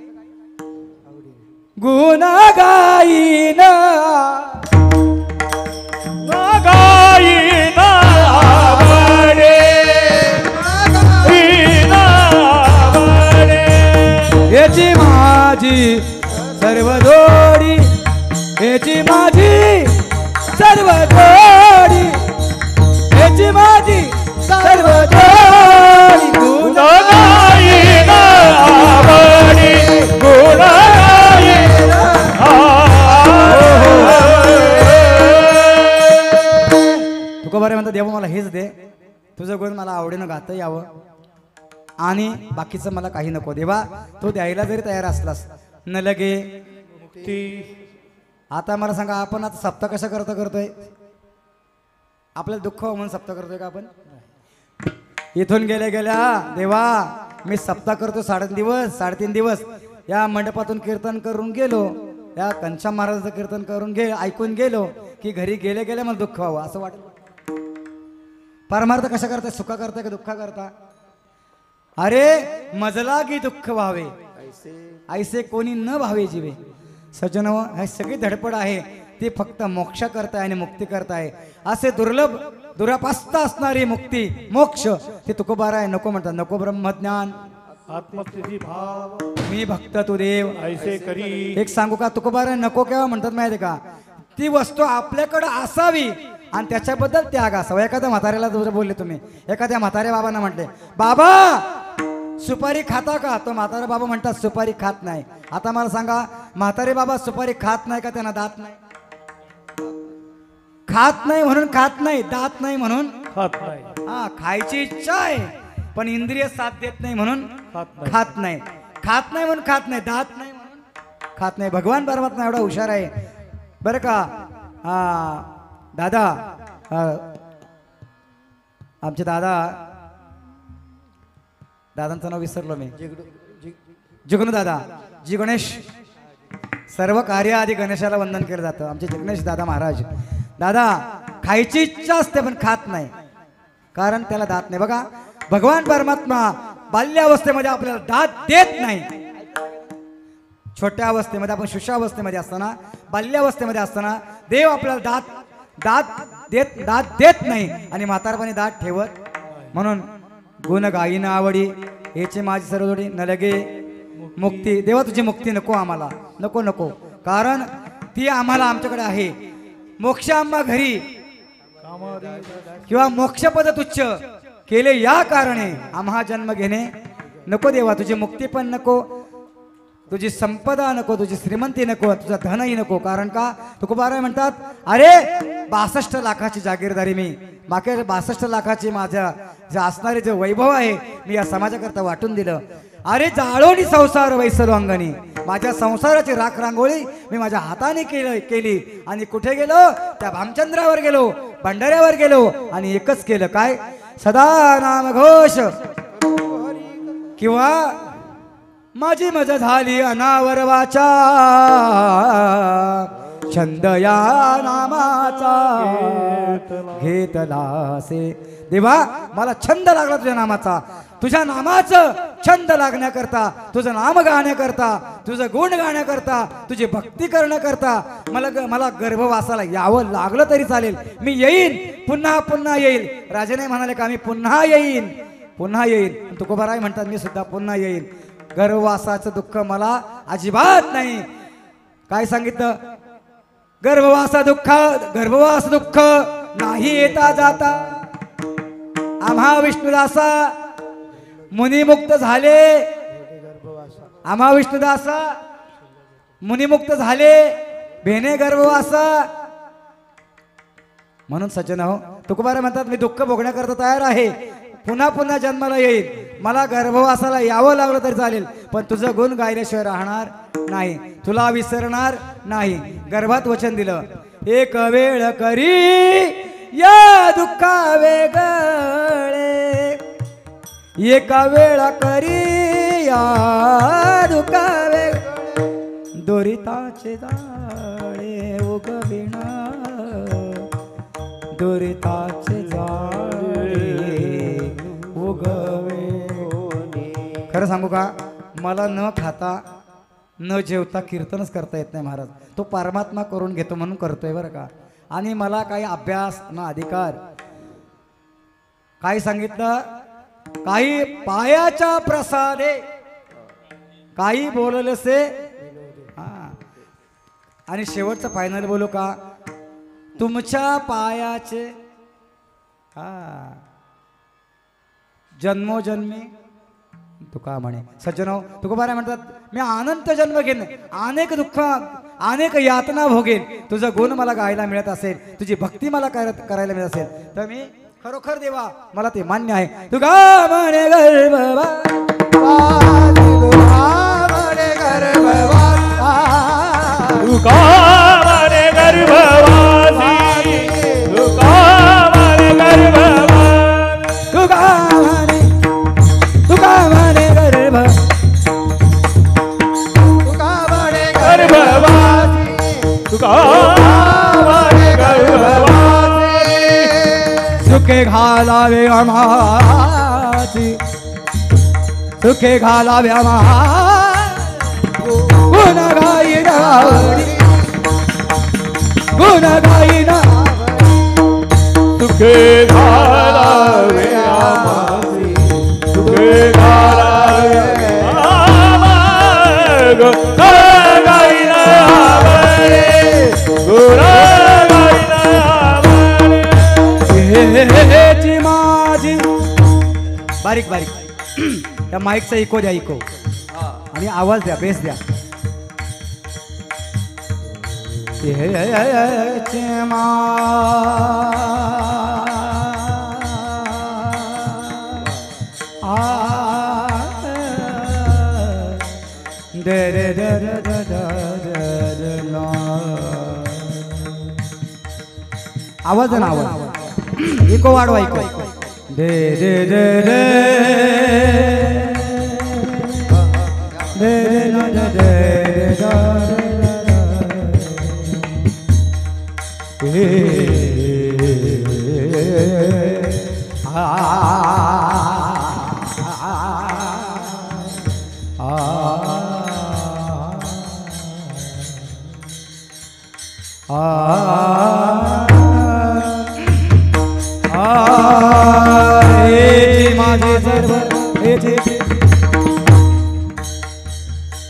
गुण गाईन याची माझी सर्व जोडी, याची माझी सर्व जोडी, याची माझी सर्व जोडी. गुण गाईन आवडी, गुण गाईन. तुकोबाराय म्हणतात, देवा मला हेच दे, तुझं गुण मला आवडीनं गाता यावं आणि बाकीचं मला काही नको. देवा तो द्यायला जरी तयार असलास न लगे आता मला सांगा, आपण आता सप्ताह कशा करतोय? आपल्याला दुःख म्हणून सप्ताह करतोय का आपण? इथून गेल्या देवा मी सप्ताह करतो 3.5 दिवस या मंडपातून कीर्तन करून गेलो, या घनश्याम महाराजांचं कीर्तन करून ऐकून गेलो की घरी गेल्या मला दुःख व्हावं असं वाटलं. परमार्थ कशा करताय? सुखा करताय का दुःखा करता? अरे मजला की दुःख व्हावे ऐसे कोणी न भावे जीवे. सज्जन, हे सगळी धडपड आहे ती फक्त मोक्ष करताय आणि मुक्ती करताय. असे दुर्लभ दुरापास्त असणारी मुक्ती मोक्ष ते तुकोबाराय नको म्हणतात. नको ब्रह्मज्ञान आत्मस्थिती भाव मी भक्त तू देव ऐसे करी. एक सांगू का, तुकोबाराय नको केव्हा म्हणतात माहिती का? ती वस्तू आपल्याकडे असावी आणि त्याच्याबद्दल त्याग असावा. एखाद्या म्हाताऱ्याला बोलले तुम्ही, एखाद्या म्हाताऱ्या बाबांना म्हटले, बाबा सुपारी खाता का? तो म्हातारा बाबा म्हणतात सुपारी खात नाही. आता मला सांगा, म्हातारे बाबा सुपारी खात नाही का त्यांना दात नाही? खात नाही म्हणून खात नाही, दात नाही म्हणून खात नाही. हा, खायची इच्छा आहे पण इंद्रिय साथ देत नाही म्हणून खात नाही. खात नाही म्हणून खात नाही, दात नाही म्हणून खात नाही. भगवान परमात्मा एवढा हुशार आहे बरं का. दादा आमचे दादांचं नाव विसरलो मी. जिग्नू दादा जी गणेश सर्व कार्य आधी गणेशाला वंदन केलं जातं. आमचे जिग्नेश दादा महाराज. दादा खायची इच्छा असते पण खात नाही, कारण त्याला दात नाही. बघा भगवान परमात्मा बाल्यावस्थेमध्ये आपल्याला दात देत नाही. छोट्या अवस्थेमध्ये आपण शिष्यावस्थेमध्ये असताना, बाल्यावस्थेमध्ये असताना देव आपल्याला दात देत नाही आणि म्हातारपणी दात ठेवत. म्हणून गुण गायीन आवडी याची माझी सर्व जोडी न लगे मुक्ती. देवा तुझी मुक्ती नको आम्हाला, नको नको, कारण ती आम्हाला आमच्याकडे आहे. मोक्ष आम्हा घरी किंवा मोक्षपद तुच्छ केले या कारणे आम्हा जन्म घेणे नको. देवा तुझी मुक्ती पण नको, तुझी संपदा नको, तुझी श्रीमंती नको, तुझा धनही नको. कारण का तुकोबाराय म्हणतात, अरे 62 लाखाची जागीरदारी मी, बाकी 62 लाखाची माझ्या जे असणारे जे वैभव आहे मी या समाजाकरता वाटून दिलं. अरे जाळोनी संसार वैसलो अंगणी, माझ्या संसाराची राख रांगोळी मी माझ्या हाताने केली. आणि कुठे गेलो? त्या भामचंद्रावर गेलो, भंडाऱ्यावर गेलो आणि एकच केलं काय? सदा नाम घोष. किंवा माझी मजा झाली अनावर वाचा, छंद या नामाचा घेतलासे. देवा मला छंद लागला तुझ्या नामाचा, तुझ्या नामाचं छंद लागण्याकरता, तुझं नाम गाण्याकरता, तुझं गुण गाण्याकरता, तुझी भक्ती करण्याकरता मला गर्भवासाला यावं लागलं तरी चालेल. मी येईन, पुन्हा पुन्हा येईल. राजाने म्हणाले का मी पुन्हा येईन, पुन्हा येईन. तुकोबाराय म्हणतात मी सुद्धा पुन्हा येईन. गर्भवासाचं दुःख मला अजिबात नाही. काय सांगितलं? गर्भवास दुःख नाही येता जाता. आम्हा विष्णुदासा मुनिमुक्त झाले, आम्हा विष्णुदासा मुनिमुक्त झाले भेने गर्भवासा. म्हणून सज्जन हो, तुकोबाराय म्हणतात मी दुःख भोगण्याकरता तयार आहे, पुन्हा पुन्हा जन्माला येईल. मला गर्भवासाला यावं लागलं तरी चालेल, पण तुझं गुण गायल्याशिवाय राहणार नाही, तुला विसरणार नाही. गर्भात वचन दिलं, एक वेळ करी या दुःखा वेगळे, एका वेळा करी या दुःखा वेगळे, दुरिताचे जाळे उगविणा, दुरिताचे जाळे उगवे. खरं सांगू का, मला न खाता न जेवता कीर्तनच करता येत नाही महाराज. तो परमात्मा करून घेतो म्हणून करतोय बरं का. आणि मला काही अभ्यास ना अधिकार. काय सांगितलं? काही पायाच्या प्रसादे काही बोललेसे. हा, आणि शेवटचं फायनल बोलू का? तुमच्या पायाचे हा जन्मोजन्मी तुका म्हणे. सज्जनो, तुकोबाराय म्हणतात मी अनंत जन्म घेईन, अनेक दुःख अनेक यातना भोगेन. तुझं गुण मला गायला मिळत असेल, तुझी भक्ती मला करायला मिळत असेल तर मी खरोखर देवा मला ते मान्य आहे. तुका म्हणे गर्भवास, तुका म्हणे गर्भवासी, तुका म्हणे गर्भवासी, तुका म्हणे गर्भ, तुका म्हणे गर्भवासी. सुखे घालावे आम्हाची, सुखे घालावे आम्हा, गुण गाईन आवडी, गुण गाईन सुखे घालावे आम्हासी, सुखे घालावे आम्हा, गुण गाईन आवडे, गुण गाईन आवडे. हेची माझी. बारीक बारीक त्या माईकचा इको द्या, इको आणि आवाज द्या, बेस द्या. हेची आवाज ना, आवाज इको वाढवा, इको. दे दे दे दे दे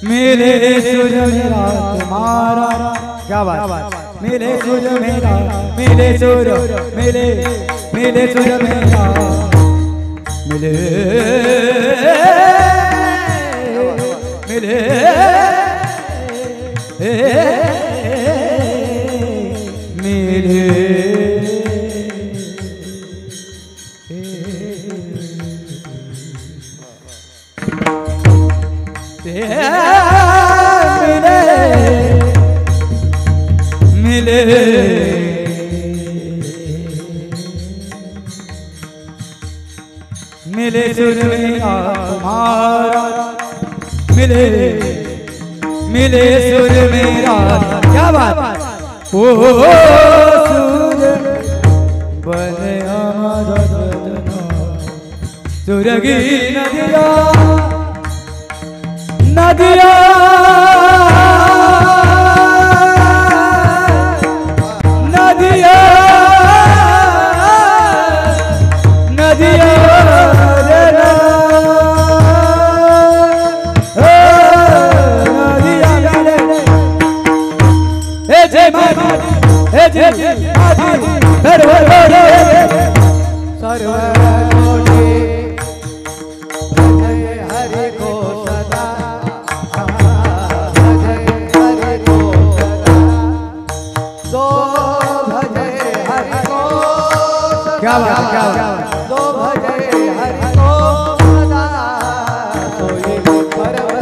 मिले सूरज मेरा तुम्हारा, क्या बात, मिले सूरज मेरा, मिले सूरज मिले, मिले सूरज मेरा, मिले मिले मिले मिले मिले सुर मेरा तुम्हारा, मिले मिले सुर मेरा, क्या बात, ओ सुर बने हमारा सुरगी नदिया नदिया नदिया नदिया हरि को सदा क्या बात, क्या बात, जो भजे हरि को सदा सोई परम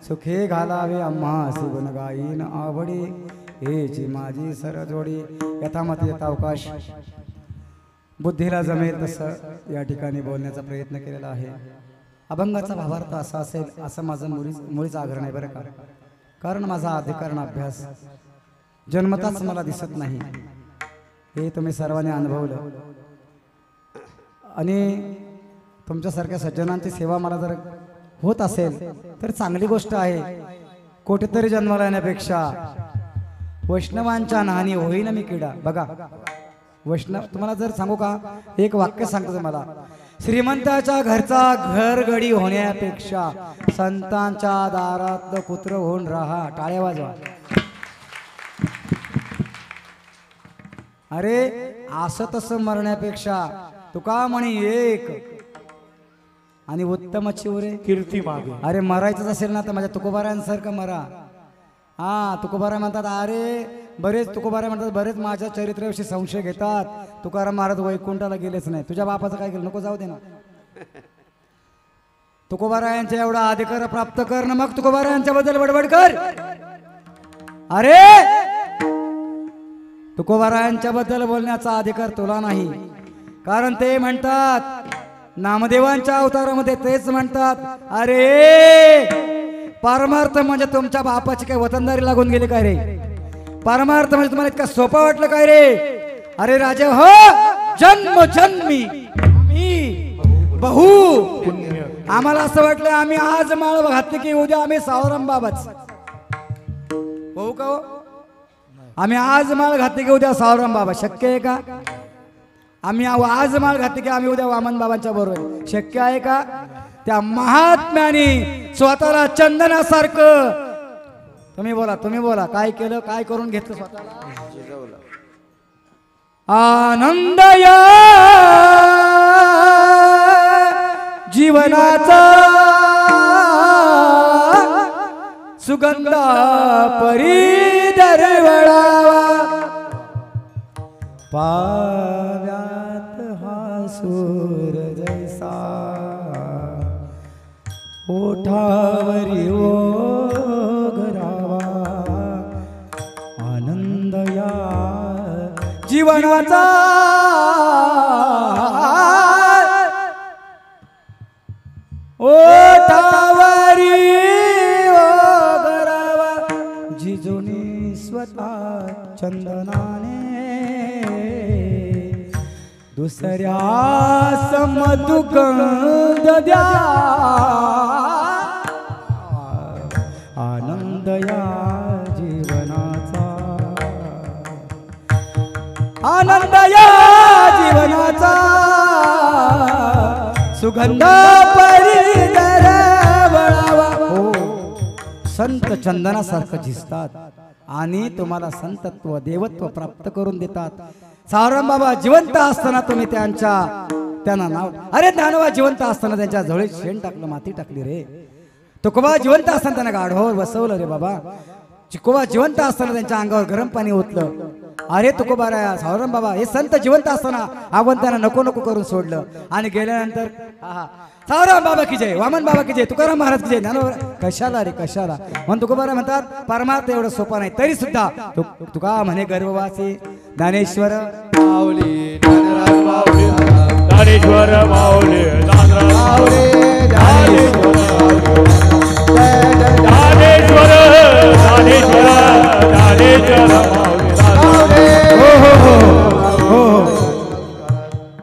सुखे घालावे आम्हासी गुण गाईन आवडी हेची माझी सरजोडी. यथामती यथा अवकाश बुद्धीला जमेल तसं या ठिकाणी बोलण्याचा प्रयत्न केलेला आहे. अभंगाचा भावार्थ असा असेल असं माझं मुळीच आग्रह नाही बरं का. कारण माझा अधिकरण अभ्यास जन्मताच मला दिसत नाही, हे तुम्ही सर्वांनी अनुभवलं. आणि तुमच्यासारख्या सज्जनांची सेवा मला जर होत असेल तर चांगली गोष्ट आहे. कुठेतरी जन्माला येण्यापेक्षा वैष्णवांच्या नानी होईना मी किडा. बघा वैष्णव तुम्हाला जर सांगू का, एक वाक्य सांगतो तुम्हाला. श्रीमंताच्या घरचा घरगडी होण्यापेक्षा संतांच्या दारात पुत्र होऊन राहा. टाळ्या वाजवा. अरे असं तसं मरण्यापेक्षा तुका म्हणी एक आणि उत्तम चिवरे कीर्ती मागे. अरे मरायचंच असेल ना तर माझ्या तुकोबारांसारखं मरा. हा तुकोबारा म्हणतात, अरे बरेच तुकोबारा म्हणतात बरेच माझ्या चरित्राविषयी संशय घेतात. तुकाराम महाराज वैकुंठाला गेलेच नाही. तुझ्या बापाचं काय केलं नको जाऊ दे ना. तुकोबारायांच्या एवढा अधिकार प्राप्त कर ना, मग तुकोबारायांच्या बद्दल बडबड कर. अरे तुकोबारायांच्या बद्दल बोलण्याचा अधिकार तुला नाही. कारण ते म्हणतात नामदेवांच्या अवतारामध्ये तेच म्हणतात, अरे परमार्थ म्हणजे तुमच्या बापाची काय वतनदारी लागून गेली काय रे. परमार्थ म्हणजे तुम्हाला इतका सोपा वाटलं काय रे. अरे राजा हो, जन्म जन्मी मी बहु आम्हाला असं वाटलं आम्ही आज माळ घातली की उद्या आम्ही सावरम बाबाच हो का. हो आम्ही आज माळ घातली की उद्या सावरम बाबा. शक्य आहे का. आम्ही आज माळ घातली की आम्ही उद्या वामन बाबांच्या बरोबर. शक्य आहे का. त्या महात्म्याने स्वतःला चंदनासारखं तुम्ही बोला काय केलं, काय करून घेतलं स्वतःला. आनंद या जीवनाचा सुगंधा परी दरवळावा. पाव्यात हा सूर जैसा ओठावरी ओघरावा. आनंद या जीवनाचा ओठावरी ओघरावा. जिजुनी स्वतः चंदनाने दुसऱ्यास मधुगंध द्या. आनंद या जीवनाचा, आनंद या जीवनाचा सुगंध परी दरवळावा. हो संत चंदनासारखं झिजतात आणि तुम्हाला संतत्व देवत्व प्राप्त करून देतात. सावरम बाबा जिवंत असताना तुम्ही त्यांना नाव, अरे ज्ञानोबा जिवंत असताना त्यांच्या जवळीत शेण टाकलं, माती टाकली रे. तुकोबा जिवंत असताना त्यांना गाढवावर बसवलं रे बाबा. चिकोबा जिवंत असताना त्यांच्या अंगावर गरम पाणी ओतलं. अरे तुकोबारा सावरम बाबा हे संत जिवंत असताना आपण त्यांना नको नको करून सोडलं आणि गेल्यानंतर सावरम बाबा की जय, वामन बाबा की जय, तुकाराम महाराज की जय. ज्ञानोबा कशाला रे कशाला. म्हणून तुकोबारा म्हणतात परमार्थ एवढं सोपा नाही तरी सुद्धा तुका म्हणे गर्भवासी ज्ञानेश्वर माऊली ज्ञानराज माऊली ज्ञानेश्वर माऊली ज्ञानेश्वर ज्ञानेश्वर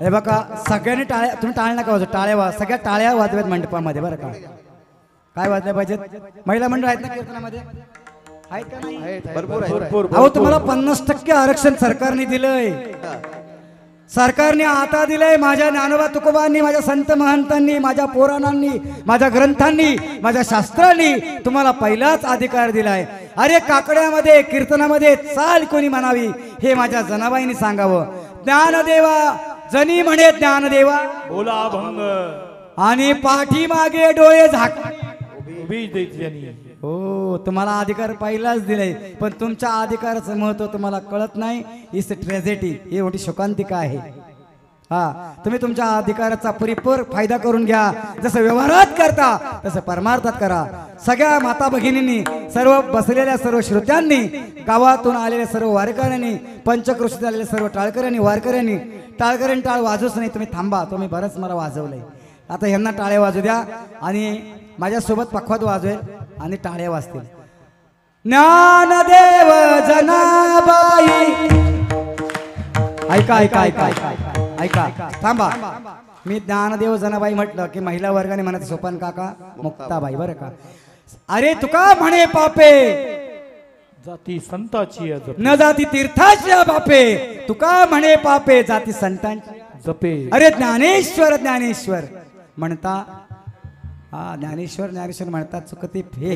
हे बघा सगळ्यांनी टाळ्या, तुम्ही टाळ्या नका वाजवा, टाळ्या वाज, सगळ्या टाळ्या वाजवायत मंडपामध्ये बरं का. काय वाजल्या पाहिजेत. महिला मंडळ आहेत ना कीर्तनामध्ये, आहेत का नाही. भरपूर. अहो तुम्हाला 50% आरक्षण सरकारने दिलंय. सरकारने आता दिलंय. माझ्या ज्ञानोबा तुकोबांनी, माझ्या संत महंतांनी, माझ्या पुराणांनी, माझ्या ग्रंथांनी, माझ्या शास्त्रांनी तुम्हाला पहिलाच अधिकार दिलाय. अरे काकड्यामध्ये कीर्तनामध्ये चाल कोणी म्हणावी हे माझ्या जनाबाईंनी सांगावं. ज्ञानदेवा जनी म्हणे ज्ञानदेवा बोला अभंग आणि पाठीमागे डोळे झाक उभी देतल्यानी. हो तुम्हाला अधिकार पहिलाच दिलाय, पण तुमच्या अधिकाराचं महत्व तुम्हाला कळत नाही. इस ट्रेजेडी, ही मोठी शोकांतिका आहे. हा तुम्ही तुमच्या अधिकाराचा परिपूर्ण फायदा करून घ्या. जसं व्यवहारात करता तसं परमार्थात करा. सगळ्या माता भगिनींनी, सर्व बसलेल्या सर्व श्रोत्यांनी, गावातून आलेल्या सर्व वारकऱ्यांनी, पंचक्रोशीत आलेल्या सर्व टाळकऱ्यांनी, वारकऱ्यांनी, टाळकऱ्यांनी टाळ वाजूच नाही. तुम्ही थांबा, तुम्ही बरंच मला वाजवलंय. आता यांना टाळ्या वाजू द्या आणि माझ्यासोबत पखवाद वाजवेल आणि टाळ्या वाजतील. ज्ञानदेव जनाबाई, ऐका ऐका ऐका ऐका ऐका थांबा. मी ज्ञानदेव जनाबाई म्हटलं की महिला वर्गाने म्हणत सोपान काका मुक्ताबाई बरं का. अरे तुका म्हणे पापे जाती संताची आहे जपे. न जाती तीर्थाच्या बापे, तुका म्हणे पापे जाती संतांची जपे. अरे ज्ञानेश्वर ज्ञानेश्वर म्हणता, हा ज्ञानेश्वर ज्ञानेश्वर म्हणतात चुकते फे.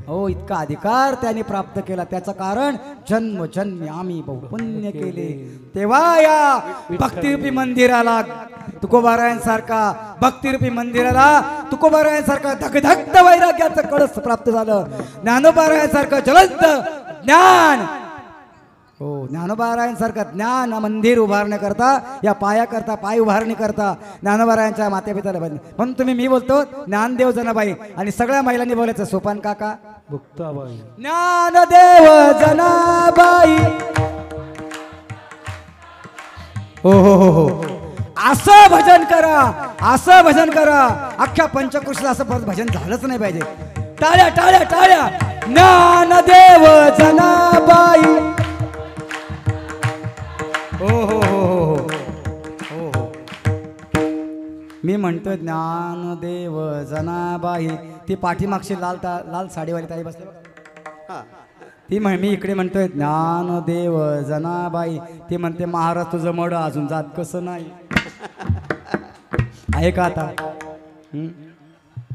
हो इतका अधिकार त्याने प्राप्त केला. त्याचं कारण जन्म जन्मी आम्ही बहुपुण्य केले. तेव्हा या भक्तिरूपी मंदिराला तुकोबारायांसारखा, भक्तिरूपी मंदिराला तुकोबारायांसारखा धगधगत वैराग्याचं कळस प्राप्त झालं. ज्ञानोबारायांसारखं ज्वलंत ज्ञान, हो ज्ञानोबारायांसारखं ज्ञान मंदिर उभारण्याकरता, या पायाकरता, पाय उभारणी करता ज्ञानोबारायांच्या मातेपिताला बदल. म्हणून तुम्ही मी बोलतो ज्ञानदेव जनाबाई आणि सगळ्या महिलांनी बोलायचं सोपान काका मुक्ताबाई. ज्ञानदेव जनाबाई. हो हो हो हो असं भजन करा, असं भजन करा. अख्ख्या पंचकृष्ण असं भजन झालंच नाही पाहिजे. टाळ्या टाळ्या टाळ्या. ज्ञानदेव जनाबाई. हो हो हो हो हो हो. मी म्हणतोय ज्ञानदेव जनाबाई. ती पाठीमागची लाल साडीवाली ताई बसते ती मी इकडे म्हणतोय ज्ञानदेव जनाबाई. ती म्हणते महाराज तुझं मड अजून जात कसं नाही आहे का आता.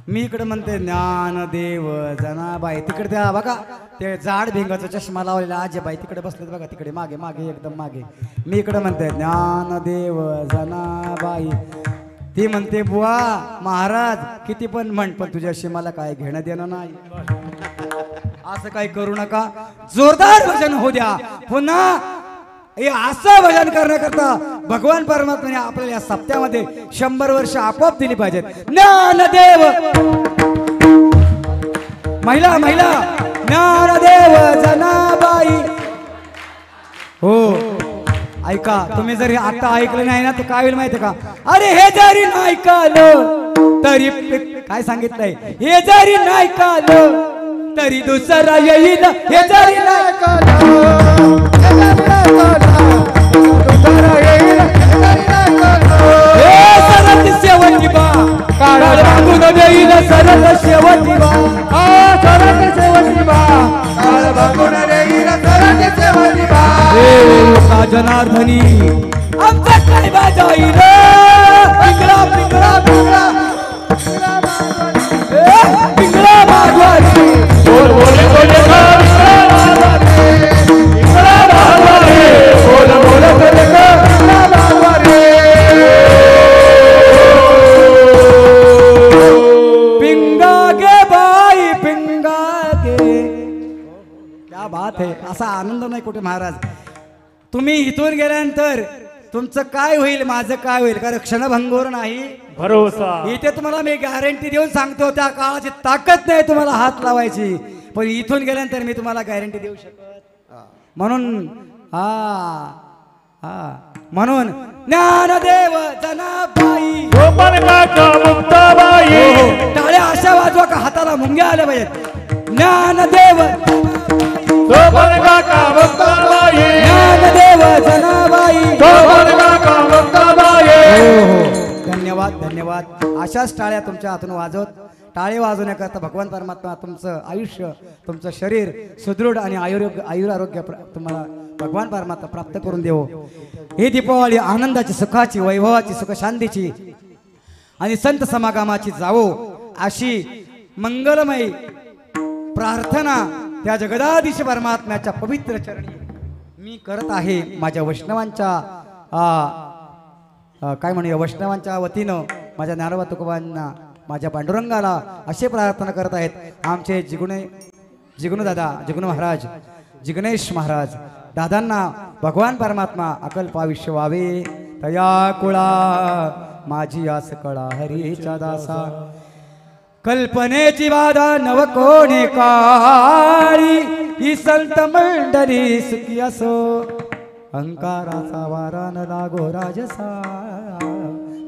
मी इकडे म्हणते ज्ञानदेव जनाबाई. तिकडे त्या बघा ते जाड भिंगाचा चष्मा लावलेला आजेबाई तिकडे बसले बघा, तिकडे मागे मागे एकदम मागे. मी इकडे म्हणते ज्ञानदेव जनाबाई. ती म्हणते बुवा महाराज किती पण म्हण, पण तुझ्याशी मला काय घेणं देणं नाही. असं काही करू नका. जोरदार भजन होऊ द्या. पुन्हा हे असं भजन करण्याकरता भगवान परमात्म्याने आपल्याला या सप्त्यामध्ये 100 वर्ष आपोआप दिली पाहिजेत. ज्ञानदेव महिला महिला ज्ञानदेव जनाबाई. हो ऐका, तुम्ही जर आता ऐकलं नाही ना तर काय होईल माहिती का. अरे हे जरी नाही ऐकलं तरी काय सांगितलंय, हे जरी नाही ऐकलं तरी दुसरा येईल. हे जरी नाही सरत शेवटी बा काळ बांधून देईल. सरत शेवटी बा सरत शेवटी बा काळ बांधून देईल. सरत शेवटी बा का जनार्दनी आमचा काय बाजाईल. पिंगळा पिंगळा पिंगळा पिंगळा बाजवारी. बोल बोल बोल पिंगा गे बाई पिंगा गे. क्या बात है. असा आनंद नाही कुठे महाराज. तुम्ही इथून गेल्यानंतर तुमचं काय होईल, माझं काय होईल, कारण क्षणभंगूर नाही भरोसा. इथे तुम्हाला मी गॅरंटी देऊन सांगतो. त्या काळाची ताकद नाही तुम्हाला हात लावायची, पण इथून गेल्यानंतर मी तुम्हाला गॅरंटी देऊ शकत. म्हणून हा हा म्हणून ज्ञानदेव जनाबाई. सोपान काका मुक्ताबाई. टाळ्या अशा वाजवा का हाताला मुंग्या आल्या पाहिजेत. ज्ञानदेव सोपान काका मुक्ताबाई. ज्ञानदेव जनाबाई. सोपान काका मुक्ताबाई. धन्यवाद धन्यवाद. अशाच टाळ्या तुमच्या हातून वाजवत, टाळे वाजवण्याकरता भगवान परमात्मा तुमचं आयुष्य, तुमचं शरीर सुदृढ आणि आयुरारोग्य तुम्हाला भगवान परमात्मा प्राप्त करून देवो. ही दीपावली आनंदाची, सुखाची, वैभवाची, सुख शांतीची आणि संत समागमाची जावो अशी मंगलमय प्रार्थना त्या जगदाधीश परमात्म्याच्या पवित्र चरणी मी करत आहे. माझ्या वैष्णवांच्या काय म्हणूया वैष्णवांच्या वतीनं माझ्या ज्ञानोबा तुकोबांना, माझ्या पांडुरंगाला असे प्रार्थना करत आहेत आमचे जिग्नू दादा, जिग्नू महाराज, जिग्नेश महाराज दादांना भगवान परमात्मा अकल्प आयुष्य व्हावे तया कुळा माझी आस कळा हरीच्या दासा कल्पनेची बाधा नव कोणे काळी ही संत मंडळी सुखी असो अंकाराचा वारा न लागो राजसा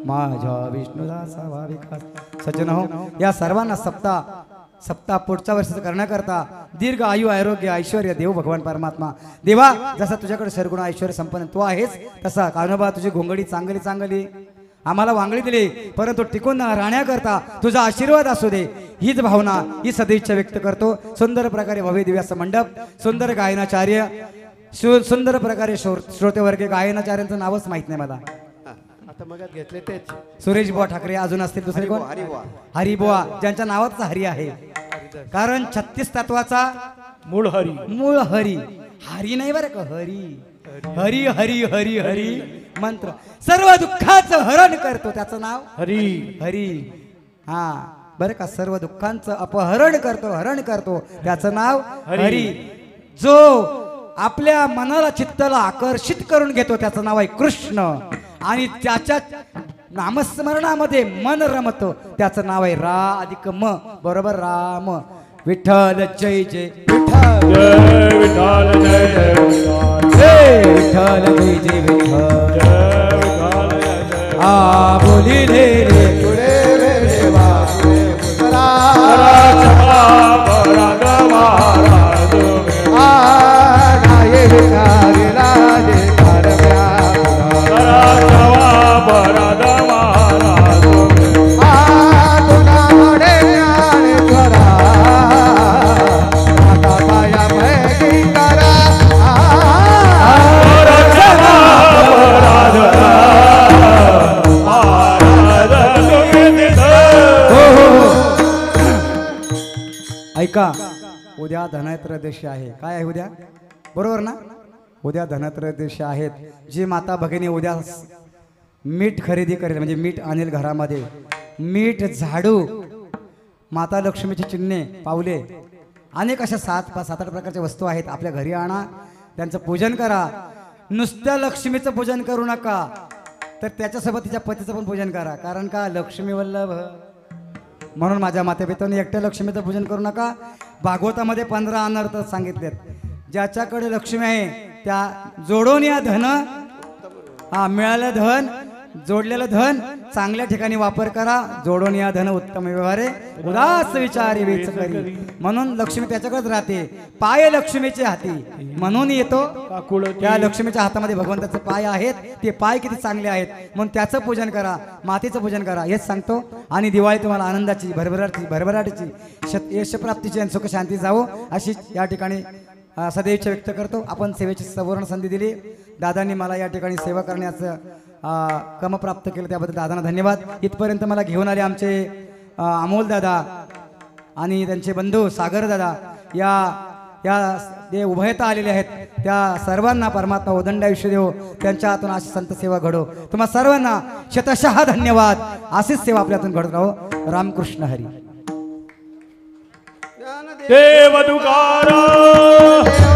माझ्या विष्णुदासा वा विकास सज्जन हो या सर्वांना सप्ताह पुढच्या वर्षाचं करण्याकरता दीर्घ आयु आरोग्य ऐश्वर्य देव भगवान परमात्मा देवा जसा तुझ्याकडे सर्वगुण ऐश्वर्य संपन्न तू आहेस तसा कान्होबा तुझी घोंगडी चांगली आम्हाला वांगडी दिली परंतु टिकून राहण्याकरता तुझा आशीर्वाद असू दे हीच भावना ही सदिच्छा व्यक्त करतो सुंदर प्रकारे भव्य दिव्यास मंडप सुंदर गायनाचार्य सुंदर प्रकारे श्रोतेवर्ग गायनाचार्यांचं नावच माहित नाही मला आता मग घेतले तेच सुरेश बुवा ठाकरे अजून असतील दुसरे कोण हरिबुवा ज्यांच्या नावाच हरी आहे कारण 36 तत्वाचा मूळ हरी मूळ हरी हरी नाही बरं का हरी हरी हरी हरी हरी मंत्र सर्व दुःखाचं हरण करतो त्याचं नाव हरी हरी हा बरं का सर्व दुःखांचं अपहरण करतो हरण करतो त्याचं नाव हरी जो आपल्या मनाला चित्ताला आकर्षित करून घेतो त्याचं नाव आहे कृष्ण आणि त्याच्या नामस्मरणामध्ये मन रमतो त्याचं नाव आहे रा अधिक म बरोबर राम विठ्ठल जय जय विठ्ठल जय विठाल जय जय विठाल विठ्ठल जय जय विठ्ठल जय विठाल जय जय आ बोली रे रे पुढे रे देवा पुतरा पराग महाराज नाये विचारिला जे कारव्या पराग महाराज तुला मोडे ज्ञानेश्वरा आता पाया पैकी करा ऐका उद्या धनत्रयोदशी आहे काय आहे उद्या बरोबर ना उद्या धनत्रयोदशी आहेत जी माता भगिनी उद्या मीठ खरेदी करेल म्हणजे मीठ आणेल घरामध्ये मीठ झाडू माता लक्ष्मीची चिन्हे पावले अनेक अशा 7-8 प्रकारच्या वस्तू आहेत आपल्या घरी आणा त्यांचं पूजन करा नुसत्या लक्ष्मीचं पूजन करू नका तर त्याच्यासोबत तिच्या पतीचं पण पूजन करा कारण का लक्ष्मी वल्लभ म्हणून माझ्या मातेपित्याने एकट्या लक्ष्मीचं पूजन करू नका भागवतामध्ये 15 अनर्थ सांगितलेत ज्याच्याकडे लक्ष्मी आहे त्या जोडून या धन हा मिळालं धन जोडलेलं धन चांगल्या ठिकाणी वापर करा जोडून या धन उत्तम व्यवहारे उदास विचारी वेच करी म्हणून लक्ष्मी त्याच्याकडेच राहते पाय लक्ष्मीचे हाती म्हणून येतो त्या लक्ष्मीच्या हातामध्ये भगवंताचे पाय आहेत ते पाय किती चांगले आहेत म्हणून त्याचं पूजन करा मातेचं पूजन करा हेच सांगतो आणि दिवाळी तुम्हाला आनंदाची भरभराटीची यशप्राप्तीची आणि सुख शांती जावो अशी या ठिकाणी सदैवच्या व्यक्त करतो आपण सेवेची सवर्ण संधी दिली दादांनी मला या ठिकाणी सेवा करण्याचं कम प्राप्त केलं त्याबद्दल दादांना धन्यवाद इथपर्यंत मला घेऊन आले आमचे अमोल दादा आणि त्यांचे बंधू सागर दादा या जे उभयता आलेले आहेत त्या सर्वांना परमात्मा उदंड आयुष्य देव त्यांच्या हातून अशी संत सेवा घडो तुम्हा सर्वांना शतशः धन्यवाद अशीच सेवा आपल्या हातून घडत राहो रामकृष्ण हरी देव तुकाराम